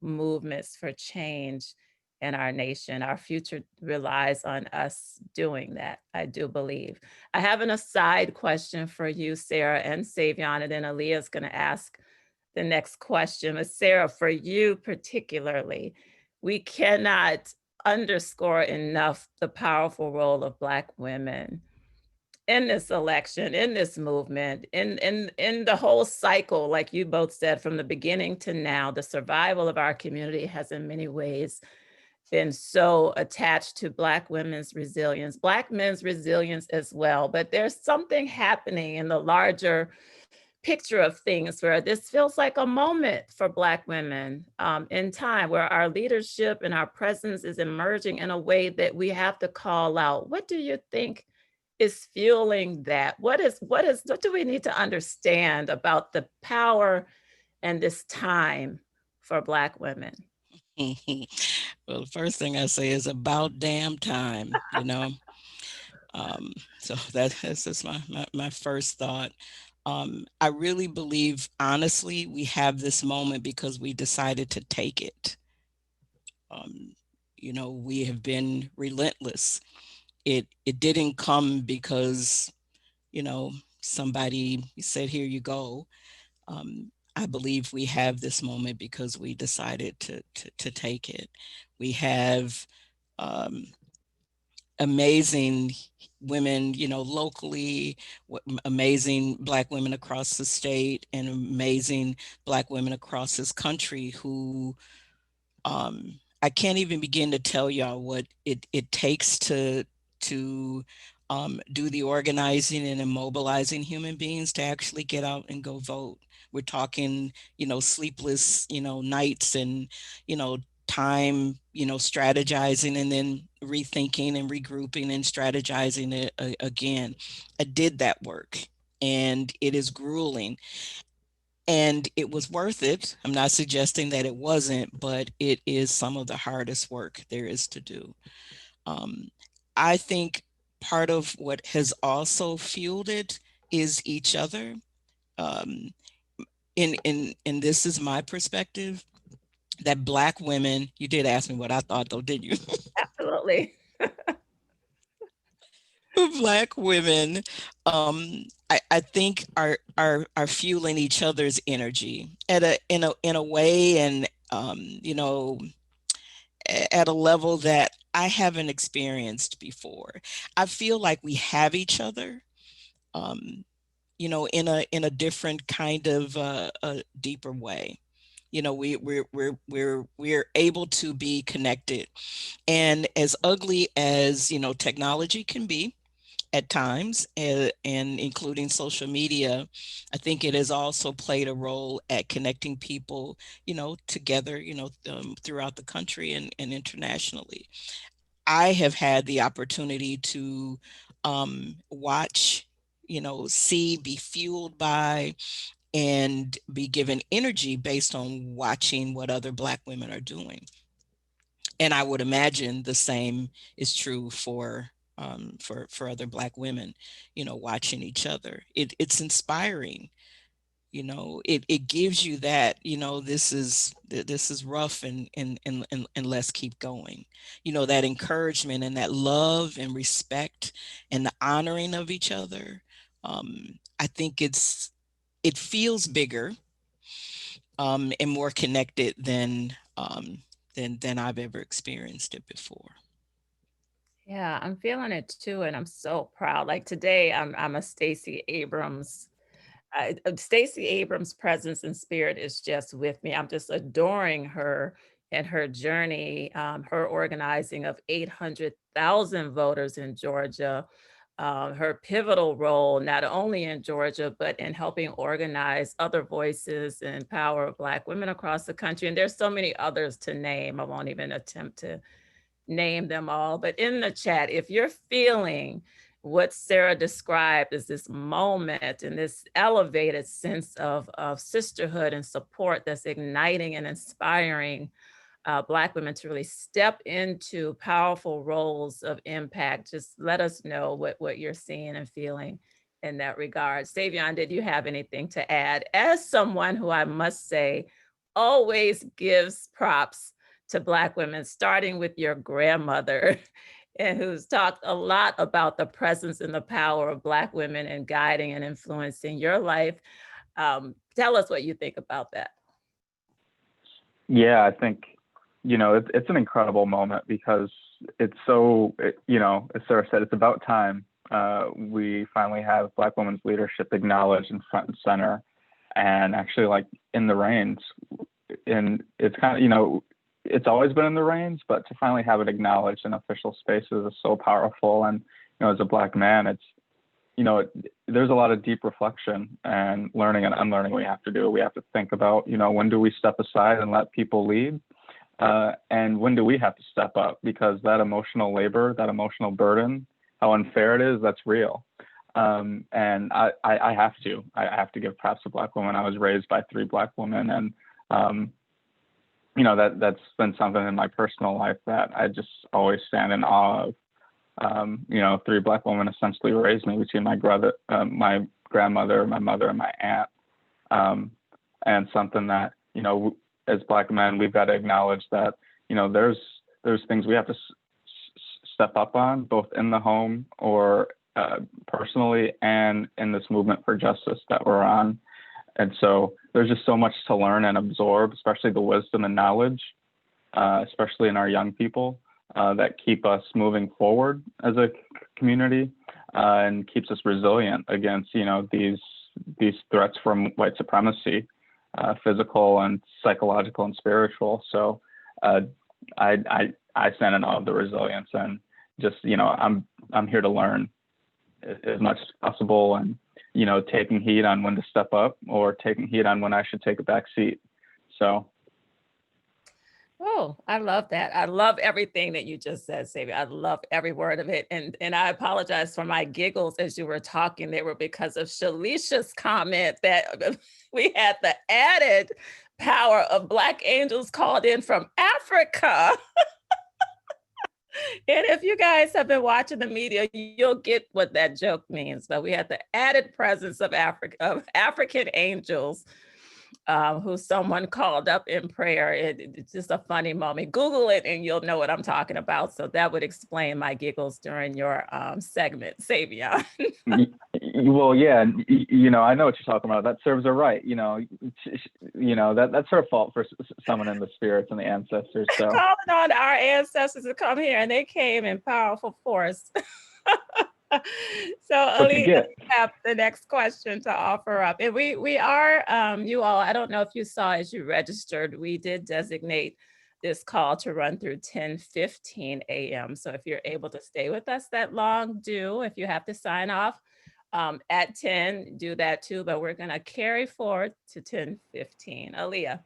movements for change in our nation. Our future relies on us doing that, I do believe. I have an aside question for you, Sarah and Savion, and then Aaliyah is going to ask the next question. But Sarah, for you particularly, we cannot underscore enough the powerful role of Black women in this election, in this movement, in the whole cycle, like you both said, from the beginning to now. The survival of our community has in many ways been so attached to Black women's resilience, Black men's resilience as well. But there's something happening in the larger picture of things where this feels like a moment for Black women in time, where our leadership and our presence is emerging in a way that we have to call out. What do you think is fueling that? What do we need to understand about the power and this time for Black women? Well, the first thing I say is about damn time, you know. So that's just my first thought. I really believe, honestly, we have this moment because we decided to take it. You know, we have been relentless. It didn't come because, you know, somebody said, here you go. I believe we have this moment because we decided to take it. We have amazing women, you know, locally, amazing Black women across the state, and amazing Black women across this country who I can't even begin to tell y'all what it takes to do the organizing and immobilizing human beings to actually get out and go vote. We're talking, you know, sleepless, you know, nights and, you know, time, you know, strategizing and then rethinking and regrouping and strategizing it again. I did that work and it is grueling. And it was worth it. I'm not suggesting that it wasn't, but it is some of the hardest work there is to do. I think part of what has also fueled it is each other. And this is my perspective, that Black women, you did ask me what I thought though, didn't you? Absolutely. Black women, I think are fueling each other's energy in a way, and you know, at a level that I haven't experienced before. I feel like we have each other, you know, in a different kind of a deeper way. You know, we're able to be connected, and as ugly as, you know, technology can be at times, and including social media, I think it has also played a role at connecting people, you know, together, you know, throughout the country and internationally. I have had the opportunity to watch, you know, see, be fueled by, and be given energy based on watching what other Black women are doing. And I would imagine the same is true for other Black women, you know, watching each other. It's inspiring, you know. It gives you that, you know, this is rough, and let's keep going. You know, that encouragement and that love and respect and the honoring of each other. I think it feels bigger and more connected than I've ever experienced it before. Yeah, I'm feeling it too, and I'm so proud. Like today, I'm a Stacey Abrams. Stacey Abrams' presence and spirit is just with me. I'm just adoring her and her journey, her organizing of 800,000 voters in Georgia, her pivotal role, not only in Georgia, but in helping organize other voices and empower Black women across the country. And there's so many others to name. I won't even attempt to name them all, but in the chat, if you're feeling what Sarah described as this moment and this elevated sense of sisterhood and support that's igniting and inspiring Black women to really step into powerful roles of impact. Just let us know what you're seeing and feeling in that regard. Savion, did you have anything to add? As someone who I must say always gives props to Black women, starting with your grandmother, and who's talked a lot about the presence and the power of Black women in guiding and influencing your life. Tell us what you think about that. Yeah, I think, it's an incredible moment because it's so, as Sarah said, it's about time we finally have Black women's leadership acknowledged and front and center and actually like in the reins. And it's kind of, it's always been in the reins, but to finally have it acknowledged in official spaces is so powerful. And, as a Black man, it's, there's a lot of deep reflection and learning and unlearning we have to do. We have to think about, when do we step aside and let people lead? And when do we have to step up? Because that emotional labor, that emotional burden, how unfair it is, that's real. And I have to give props to Black women. I was raised by 3 Black women, and that's been something in my personal life that I just always stand in awe of. 3 Black women essentially raised me between my grandmother, my mother, and my aunt. And something that, as Black men, we've got to acknowledge that, there's things we have to step up on, both in the home or personally, and in this movement for justice that we're on. And so there's just so much to learn and absorb, especially the wisdom and knowledge, especially in our young people, that keep us moving forward as a community, and keeps us resilient against, these threats from white supremacy, physical and psychological and spiritual. So I stand in awe of the resilience, and just, I'm here to learn as much as possible, and, taking heed on when to step up or taking heed on when I should take a back seat. So. Oh, I love that. I love everything that you just said, Savion. I love every word of it. And I apologize for my giggles as you were talking. They were because of Shalisha's comment that we had the added power of Black angels called in from Africa. And if you guys have been watching the media, you'll get what that joke means. But we had the added presence of African angels, who someone called up in prayer. It's just a funny moment. Google it and you'll know what I'm talking about. So that would explain my giggles during your segment, Savion. Well, yeah, I know what you're talking about. That serves her right. That's her fault for summoning the spirits and the ancestors. So calling on our ancestors to come here, and they came in powerful force. So Ali, you have the next question to offer up. And we are, you all, I don't know if you saw as you registered, we did designate this call to run through 10:15 a.m. So if you're able to stay with us that long, do. If you have to sign off at 10, do that too. But we're going to carry forward to 10:15. Aaliyah.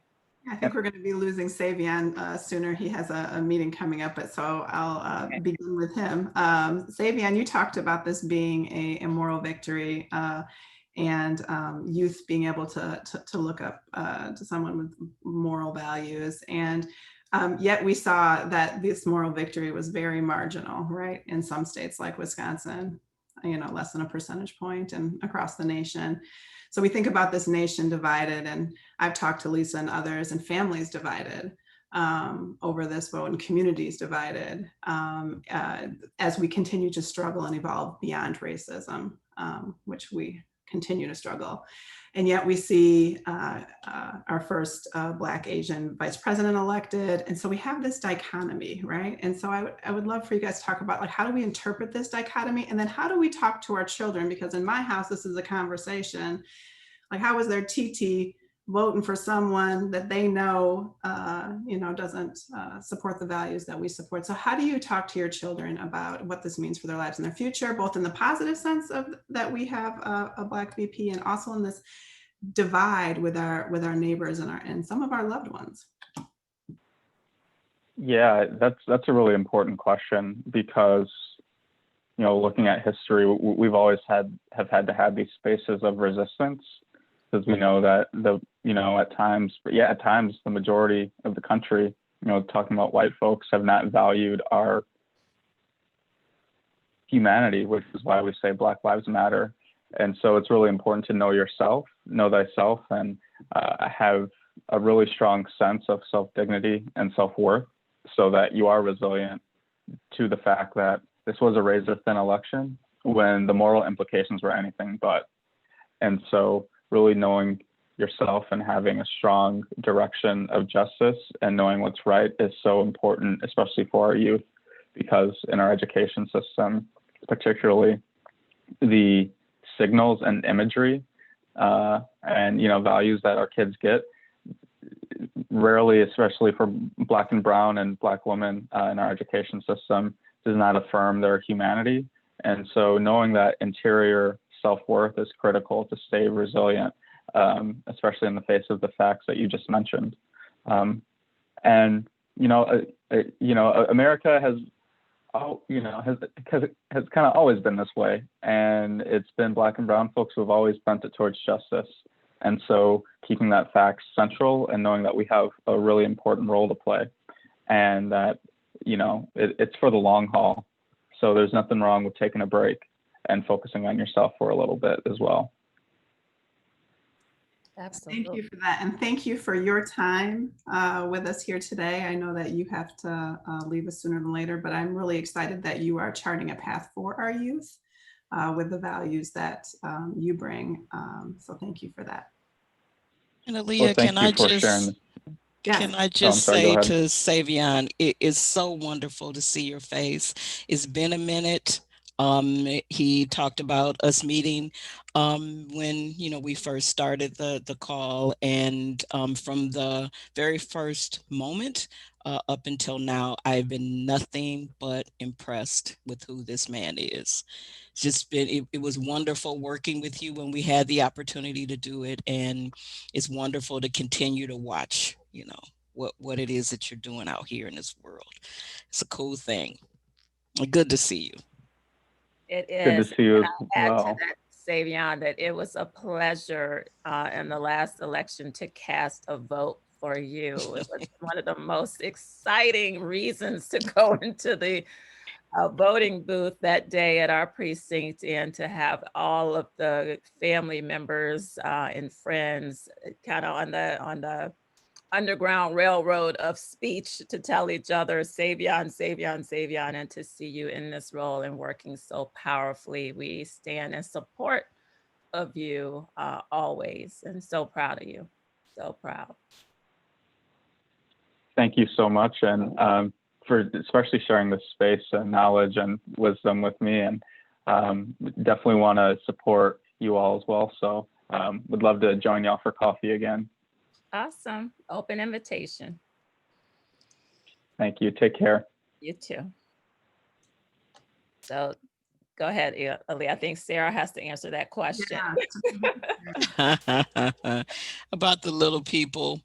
I think we're going to be losing Savion sooner. He has a meeting coming up, but so I'll begin with him. Savion, you talked about this being a moral victory, and youth being able to look up to someone with moral values. And yet we saw that this moral victory was very marginal, right? In some states like Wisconsin, less than a percentage point, and across the nation. So we think about this nation divided, and I've talked to Lisa and others, and families divided over this vote, and communities divided as we continue to struggle and evolve beyond racism, which we continue to struggle. And yet we see our first Black Asian vice president elected. And so we have this dichotomy, right? And so I would love for you guys to talk about, like, how do we interpret this dichotomy? And then how do we talk to our children? Because in my house, this is a conversation. Like, how is their TT voting for someone that they know, doesn't support the values that we support? So how do you talk to your children about what this means for their lives and their future, both in the positive sense of that we have a Black VP, and also in this divide with our neighbors and some of our loved ones? Yeah, that's a really important question, because looking at history, we've always have had to have these spaces of resistance, because we know that at times the majority of the country talking about white folks have not valued our humanity, which is why we say Black Lives Matter. And so it's really important to know yourself, know thyself, and have a really strong sense of self-dignity and self-worth so that you are resilient to the fact that this was a razor-thin election when the moral implications were anything but. And so really knowing yourself and having a strong direction of justice and knowing what's right is so important, especially for our youth, because in our education system, particularly the signals and imagery and values that our kids get rarely, especially for Black and brown and Black women in our education system, does not affirm their humanity. And so knowing that interior self-worth is critical to stay resilient, especially in the face of the facts that you just mentioned. And America has kind of always been this way, and it's been Black and brown folks who have always bent it towards justice. And so keeping that fact central and knowing that we have a really important role to play, and that it's for the long haul. So there's nothing wrong with taking a break and focusing on yourself for a little bit as well. Absolutely. Thank you for that. And thank you for your time with us here today. I know that you have to leave us sooner than later, but I'm really excited that you are charting a path for our youth with the values that you bring. So thank you for that. And Aaliyah, can I just say to Savion, it is so wonderful to see your face. It's been a minute. He talked about us meeting when we first started the call, and from the very first moment up until now, I've been nothing but impressed with who this man is. It's just been, it was wonderful working with you when we had the opportunity to do it, and it's wonderful to continue to watch, what it is that you're doing out here in this world. It's a cool thing. Good to see you. It is. Good to see you. And I'll add to that, Savion, that it was a pleasure in the last election to cast a vote for you. It was one of the most exciting reasons to go into the voting booth that day at our precinct, and to have all of the family members and friends kind of on the Underground Railroad of speech to tell each other, Savion, Savion, Savion, and to see you in this role and working so powerfully. We stand in support of you always, and so proud of you. So proud. Thank you so much, and for especially sharing this space and knowledge and wisdom with me, and definitely want to support you all as well. So would love to join y'all for coffee again. Awesome. Open invitation. Thank you. Take care. You too. So go ahead, Ali. I think Sarah has to answer that question. Yeah. About the little people.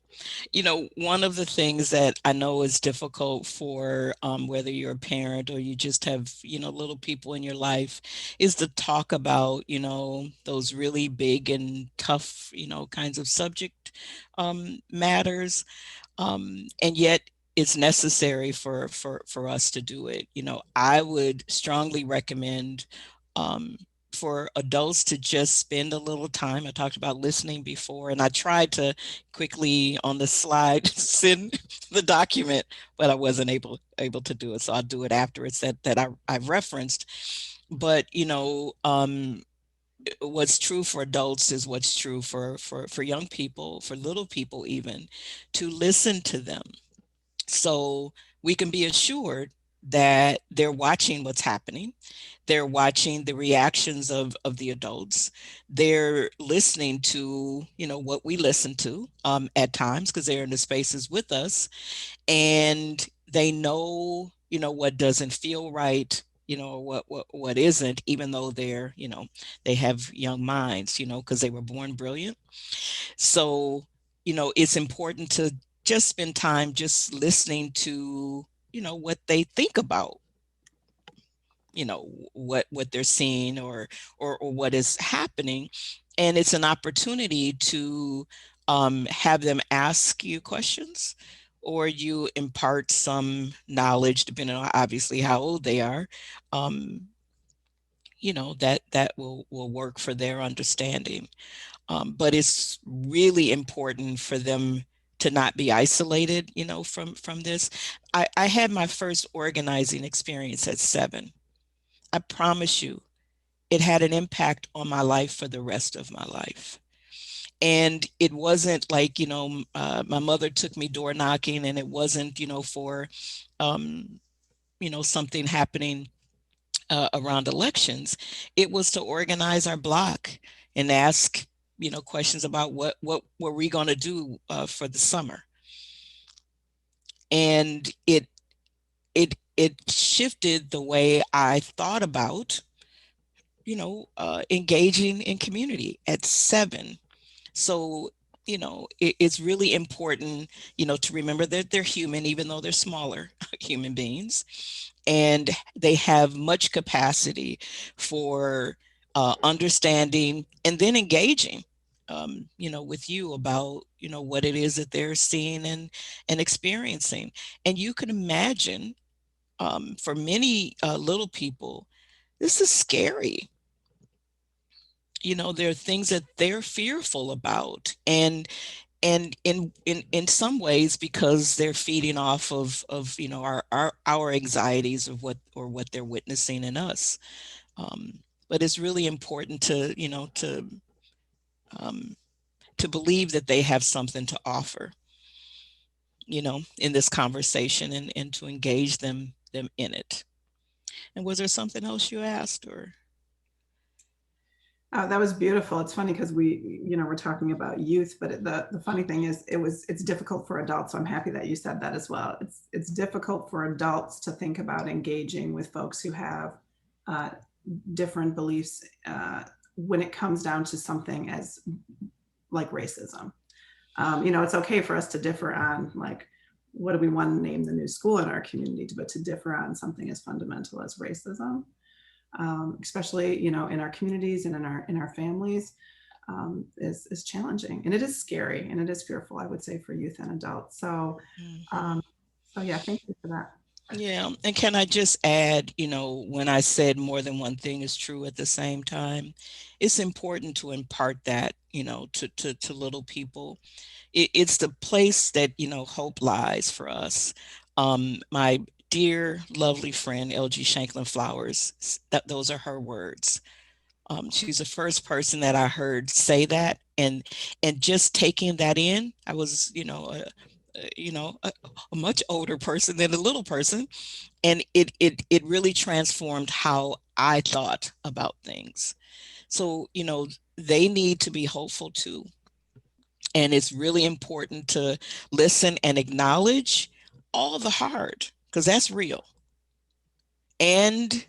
One of the things that I know is difficult for whether you're a parent or you just have, little people in your life, is to talk about, those really big and tough, kinds of subject matters. And yet it's necessary for us to do it. I would strongly recommend for adults to just spend a little time. I talked about listening before, and I tried to quickly on the slide send the document, but I wasn't able to do it. So I'll do it afterwards that I've referenced. But, what's true for adults is what's true for young people, for little people even, to listen to them. So we can be assured that they're watching what's happening. They're watching the reactions of the adults. They're listening to, what we listen to at times, because they're in the spaces with us, and they know, what doesn't feel right, what isn't, even though they're, they have young minds, because they were born brilliant. So, it's important to just spend time just listening to, what they think about, what they're seeing or what is happening. And it's an opportunity to have them ask you questions, or you impart some knowledge, depending on obviously how old they are, that will work for their understanding. But it's really important for them to not be isolated, from this. I had my first organizing experience at 7. I promise you, it had an impact on my life for the rest of my life. And it wasn't like, my mother took me door knocking, and it wasn't, for, something happening around elections. It was to organize our block and ask, questions about what were we going to do for the summer. And it shifted the way I thought about, engaging in community at 7. So, it's really important, to remember that they're human, even though they're smaller human beings, and they have much capacity for understanding and then engaging, with you about, what it is that they're seeing and experiencing. And you can imagine, for many little people, this is scary. There are things that they're fearful about, and in some ways, because they're feeding off of our anxieties of what they're witnessing in us. But it's really important to um, to believe that they have something to offer, in this conversation, and to engage them in it. And was there something else you asked, or? Oh, that was beautiful. It's funny because we're talking about youth, but the funny thing is it's difficult for adults. So I'm happy that you said that as well. It's difficult for adults to think about engaging with folks who have different beliefs when it comes down to something as like racism. It's okay for us to differ on, like, what do we want to name the new school in our community, but to differ on something as fundamental as racism, especially in our communities and in our families, is challenging, and it is scary, and it is fearful, I would say, for youth and adults. So yeah, thank you for that. Yeah, and can I just add, when I said more than one thing is true at the same time, it's important to impart that, to little people. It's the place that, hope lies for us. My dear, lovely friend, LG Shanklin Flowers, those are her words. She's the first person that I heard say that, and just taking that in, I was, a much older person than a little person, and it really transformed how I thought about things. So, they need to be hopeful too. And it's really important to listen and acknowledge all the hard, because that's real. And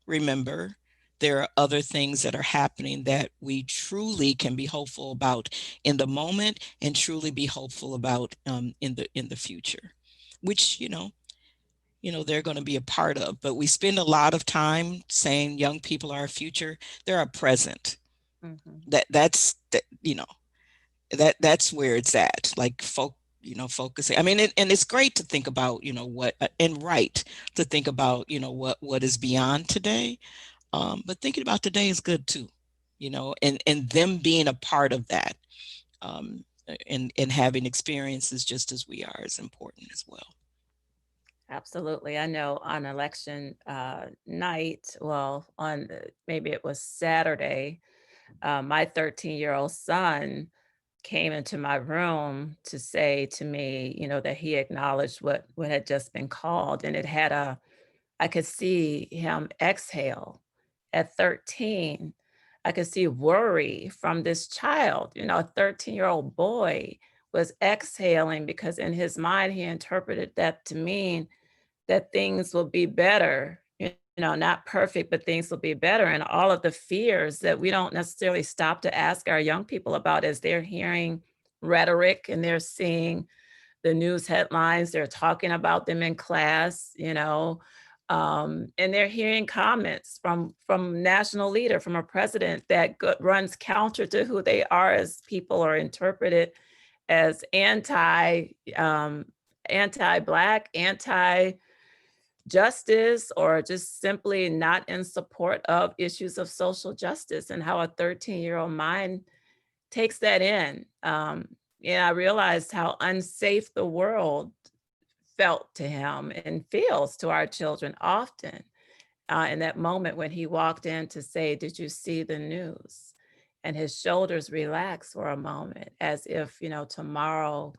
remember, there are other things that are happening that we truly can be hopeful about in the moment, and truly be hopeful about in the future, which they're going to be a part of. But we spend a lot of time saying young people are our future. They're our present. Mm-hmm. That's where it's at. Like focusing. I mean, and it's great to think about, what, and right to think about, what is beyond today. But thinking about today is good too, and them being a part of that, and having experiences just as we are is important as well. Absolutely. I know on election night, well, maybe it was Saturday, my 13-year-old son came into my room to say to me, that he acknowledged what had just been called. And I could see him exhale at 13. I could see worry from this child, a 13-year-old boy was exhaling, because in his mind, he interpreted that to mean that things will be better, not perfect, but things will be better. And all of the fears that we don't necessarily stop to ask our young people about as they're hearing rhetoric and they're seeing the news headlines, they're talking about them in class, and they're hearing comments from national leader, from a president that runs counter to who they are as people, or interpreted as anti anti-Black, anti-justice, or just simply not in support of issues of social justice, and how a 13-year-old mind takes that in. Yeah, I realized how unsafe the world felt to him and feels to our children often. In that moment when he walked in to say, "Did you see the news?" And his shoulders relaxed for a moment, as if, tomorrow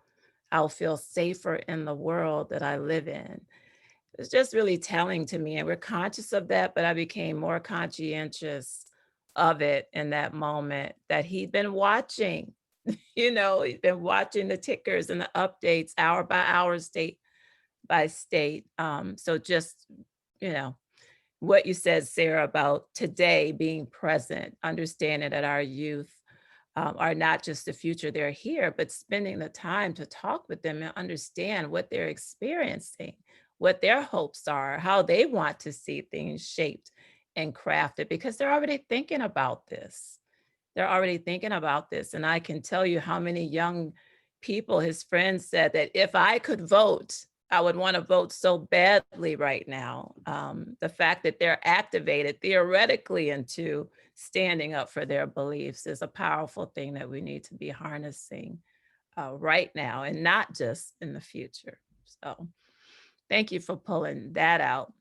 I'll feel safer in the world that I live in. It's just really telling to me, and we're conscious of that, but I became more conscientious of it in that moment, that he'd been watching. He'd been watching the tickers and the updates hour by hour, state by state. So just, you know, what you said, Sarah, about today being present, understanding that our youth are not just the future, they're here, but spending the time to talk with them and understand what they're experiencing, what their hopes are, how they want to see things shaped and crafted, because they're already thinking about this. They're already thinking about this. And I can tell you how many young people, his friends said that if I could vote, I would want to vote so badly right now. The fact that they're activated theoretically into standing up for their beliefs is a powerful thing that we need to be harnessing right now, and not just in the future. So thank you for pulling that out.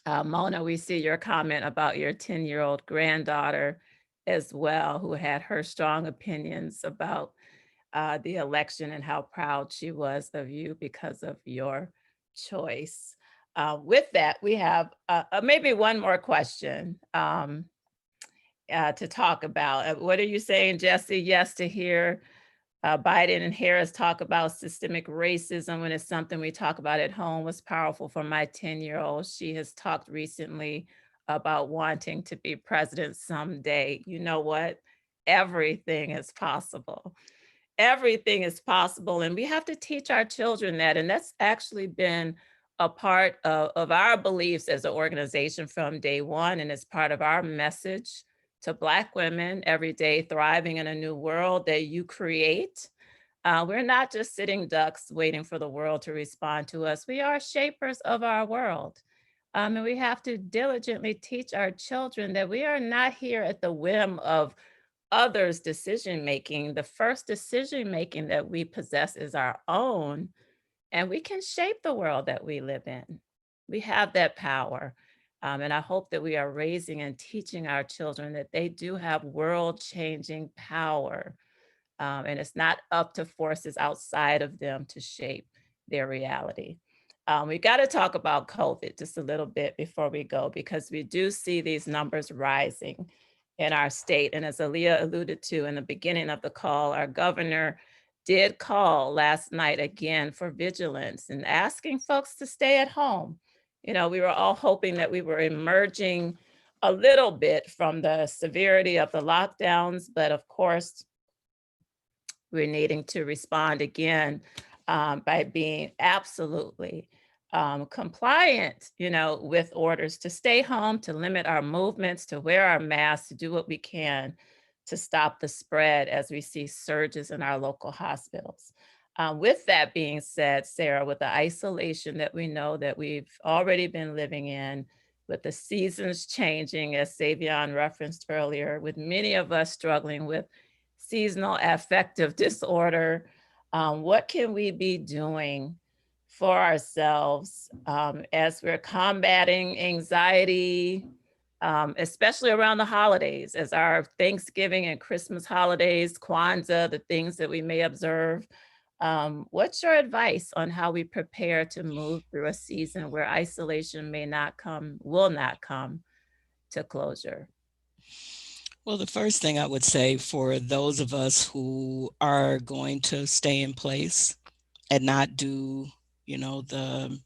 Mona, we see your comment about your 10-year-old granddaughter as well, who had her strong opinions about the election and how proud she was of you because of your choice. With that, we have maybe one more question to talk about. What are you saying, Jesse? Yes, to hear Biden and Harris talk about systemic racism when it's something we talk about at home was powerful for my 10-year-old. She has talked recently about wanting to be president someday. You know what? Everything is possible. Everything is possible. And we have to teach our children that. And that's actually been a part of our beliefs as an organization from day one. And it's part of our message to Black women every day, thriving in a new world that you create. We're not just sitting ducks waiting for the world to respond to us. We are shapers of our world. And we have to diligently teach our children that we are not here at the whim of others' decision making. The first decision making that we possess is our own, and we can shape the world that we live in. We have that power. And I hope that we are raising and teaching our children that they do have world changing power. And it's not up to forces outside of them to shape their reality. We got to talk about COVID just a little bit before we go, because we do see these numbers rising in our state. And as Aaliyah alluded to in the beginning of the call, our governor did call last night again for vigilance and asking folks to stay at home. We were all hoping that we were emerging a little bit from the severity of the lockdowns, but of course, we're needing to respond again by being absolutely compliant, with orders to stay home, to limit our movements, to wear our masks, to do what we can to stop the spread as we see surges in our local hospitals. With that being said, Sarah, with the isolation that we know that we've already been living in, with the seasons changing, as Savion referenced earlier, with many of us struggling with seasonal affective disorder, what can we be doing for ourselves as we're combating anxiety, especially around the holidays, as our Thanksgiving and Christmas holidays, Kwanzaa, the things that we may observe? What's your advice on how we prepare to move through a season where isolation will not come to closure? Well, the first thing I would say for those of us who are going to stay in place and not do, the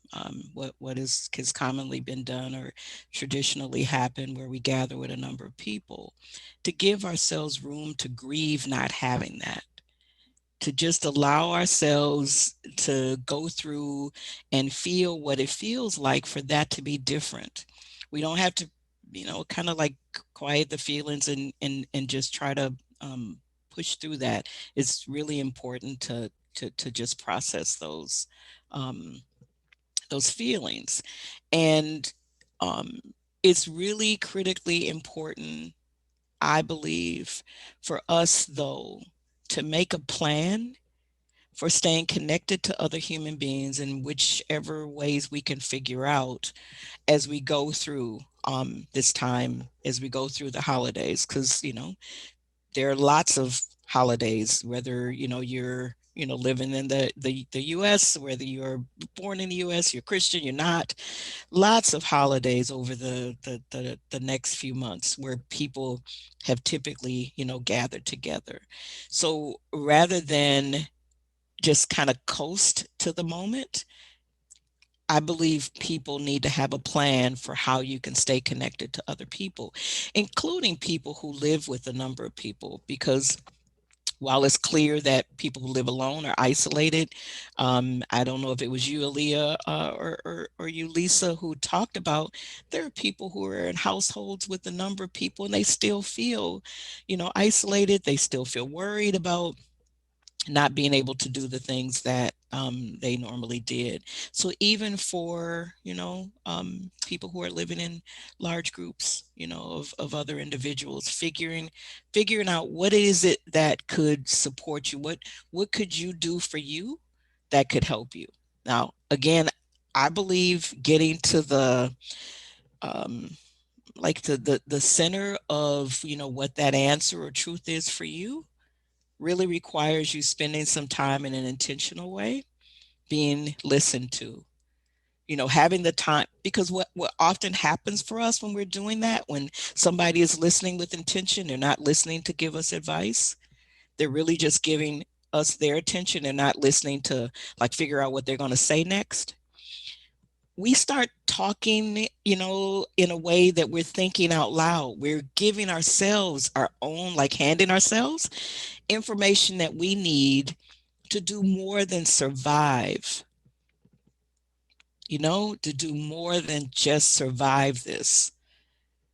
what has commonly been done or traditionally happened, where we gather with a number of people, to give ourselves room to grieve not having that, to just allow ourselves to go through and feel what it feels like for that to be different. We don't have to, kind of like quiet the feelings and just try to push through that. It's really important to just process those those feelings. And it's really critically important, I believe, for us, though, to make a plan for staying connected to other human beings in whichever ways we can figure out as we go through this time, as we go through the holidays. Because, there are lots of holidays, whether, you're, living in the US, whether you're born in the US, you're Christian, you're not. Lots of holidays over the next few months where people have typically, gathered together. So rather than just kind of coast to the moment, I believe people need to have a plan for how you can stay connected to other people, including people who live with a number of people, because while it's clear that people who live alone are isolated, I don't know if it was you, Aaliyah, or you, Lisa, who talked about there are people who are in households with a number of people and they still feel, isolated. They still feel worried about not being able to do the things that they normally did. So even for, people who are living in large groups, of other individuals, figuring out what is it that could support you, what could you do for you that could help you. Now, again, I believe getting to the um, like the center of, what that answer or truth is for you really requires you spending some time in an intentional way, being listened to, having the time, because what often happens for us when we're doing that, when somebody is listening with intention, they're not listening to give us advice. They're really just giving us their attention. They're not listening to like figure out what they're going to say next. We start talking, in a way that we're thinking out loud. We're giving ourselves our own, like handing ourselves information that we need to do more than survive, to do more than just survive this.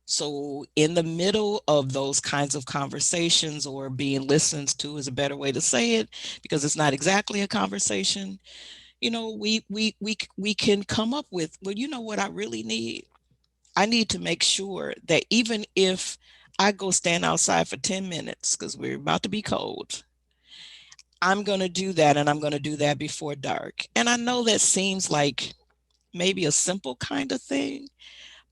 So in the middle of those kinds of conversations, or being listened to is a better way to say it, because it's not exactly a conversation, we can come up with, well, you know what I really need? I need to make sure that even if I go stand outside for 10 minutes because we're about to be cold, I'm going to do that, and I'm going to do that before dark. And I know that seems like maybe a simple kind of thing,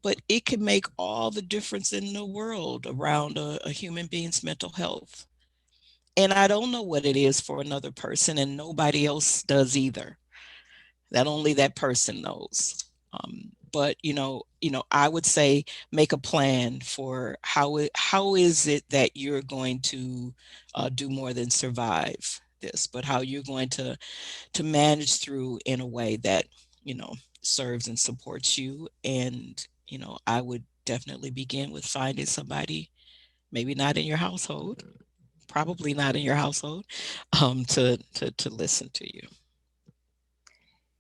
but it can make all the difference in the world around a human being's mental health. And I don't know what it is for another person, and nobody else does either. That only that person knows. But I would say make a plan for how is it that you're going to do more than survive this, but how you're going to manage through in a way that serves and supports you. And I would definitely begin with finding somebody, maybe not in your household, probably not in your household, to listen to you.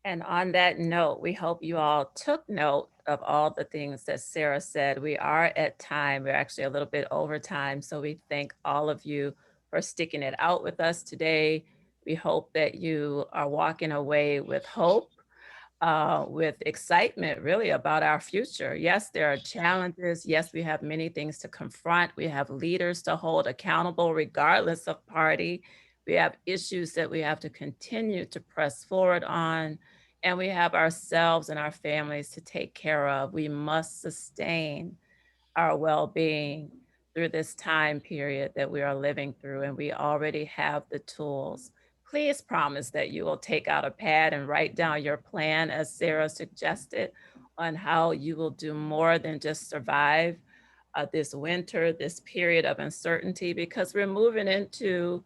And on that note, we hope you all took note of all the things that Sarah said. We are at time. We're actually a little bit over time. So we thank all of you for sticking it out with us today. We hope that you are walking away with hope, with excitement, really, about our future. Yes, there are challenges. Yes, we have many things to confront. We have leaders to hold accountable, regardless of party. We have issues that we have to continue to press forward on. And we have ourselves and our families to take care of. We must sustain our well-being through this time period that we are living through, and we already have the tools. Please promise that you will take out a pad and write down your plan, as Sarah suggested, on how you will do more than just survive this winter, this period of uncertainty, because we're moving into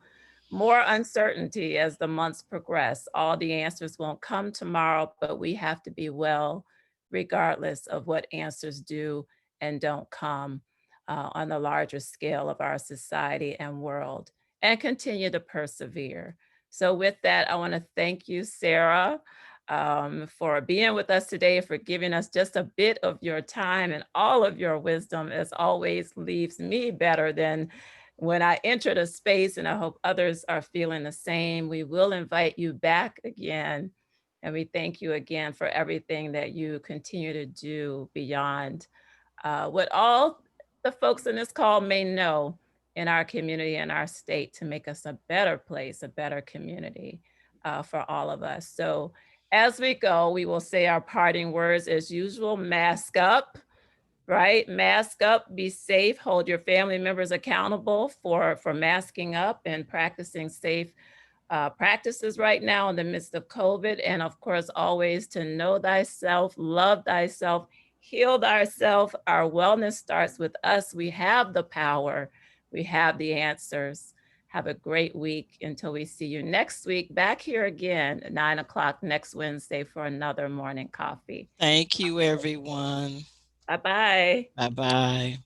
more uncertainty as the months progress. All the answers won't come tomorrow, but we have to be well regardless of what answers do and don't come on the larger scale of our society and world, and continue to persevere. So with that, I want to thank you, Sarah, for being with us today, for giving us just a bit of your time, and all of your wisdom, as always, leaves me better than when I entered a space, and I hope others are feeling the same. We will invite you back again, And we thank you again for everything that you continue to do beyond what all the folks in this call may know in our community and our state to make us a better place, a better community for all of us. So as we go, we will say our parting words as usual. Mask up, right? Mask up, be safe, hold your family members accountable for masking up and practicing safe practices right now in the midst of COVID. And of course, always to know thyself, love thyself, heal thyself. Our wellness starts with us. We have the power. We have the answers. Have a great week until we see you next week, back here again at 9 o'clock next Wednesday for another morning coffee. Thank you, everyone. Bye-bye. Bye-bye.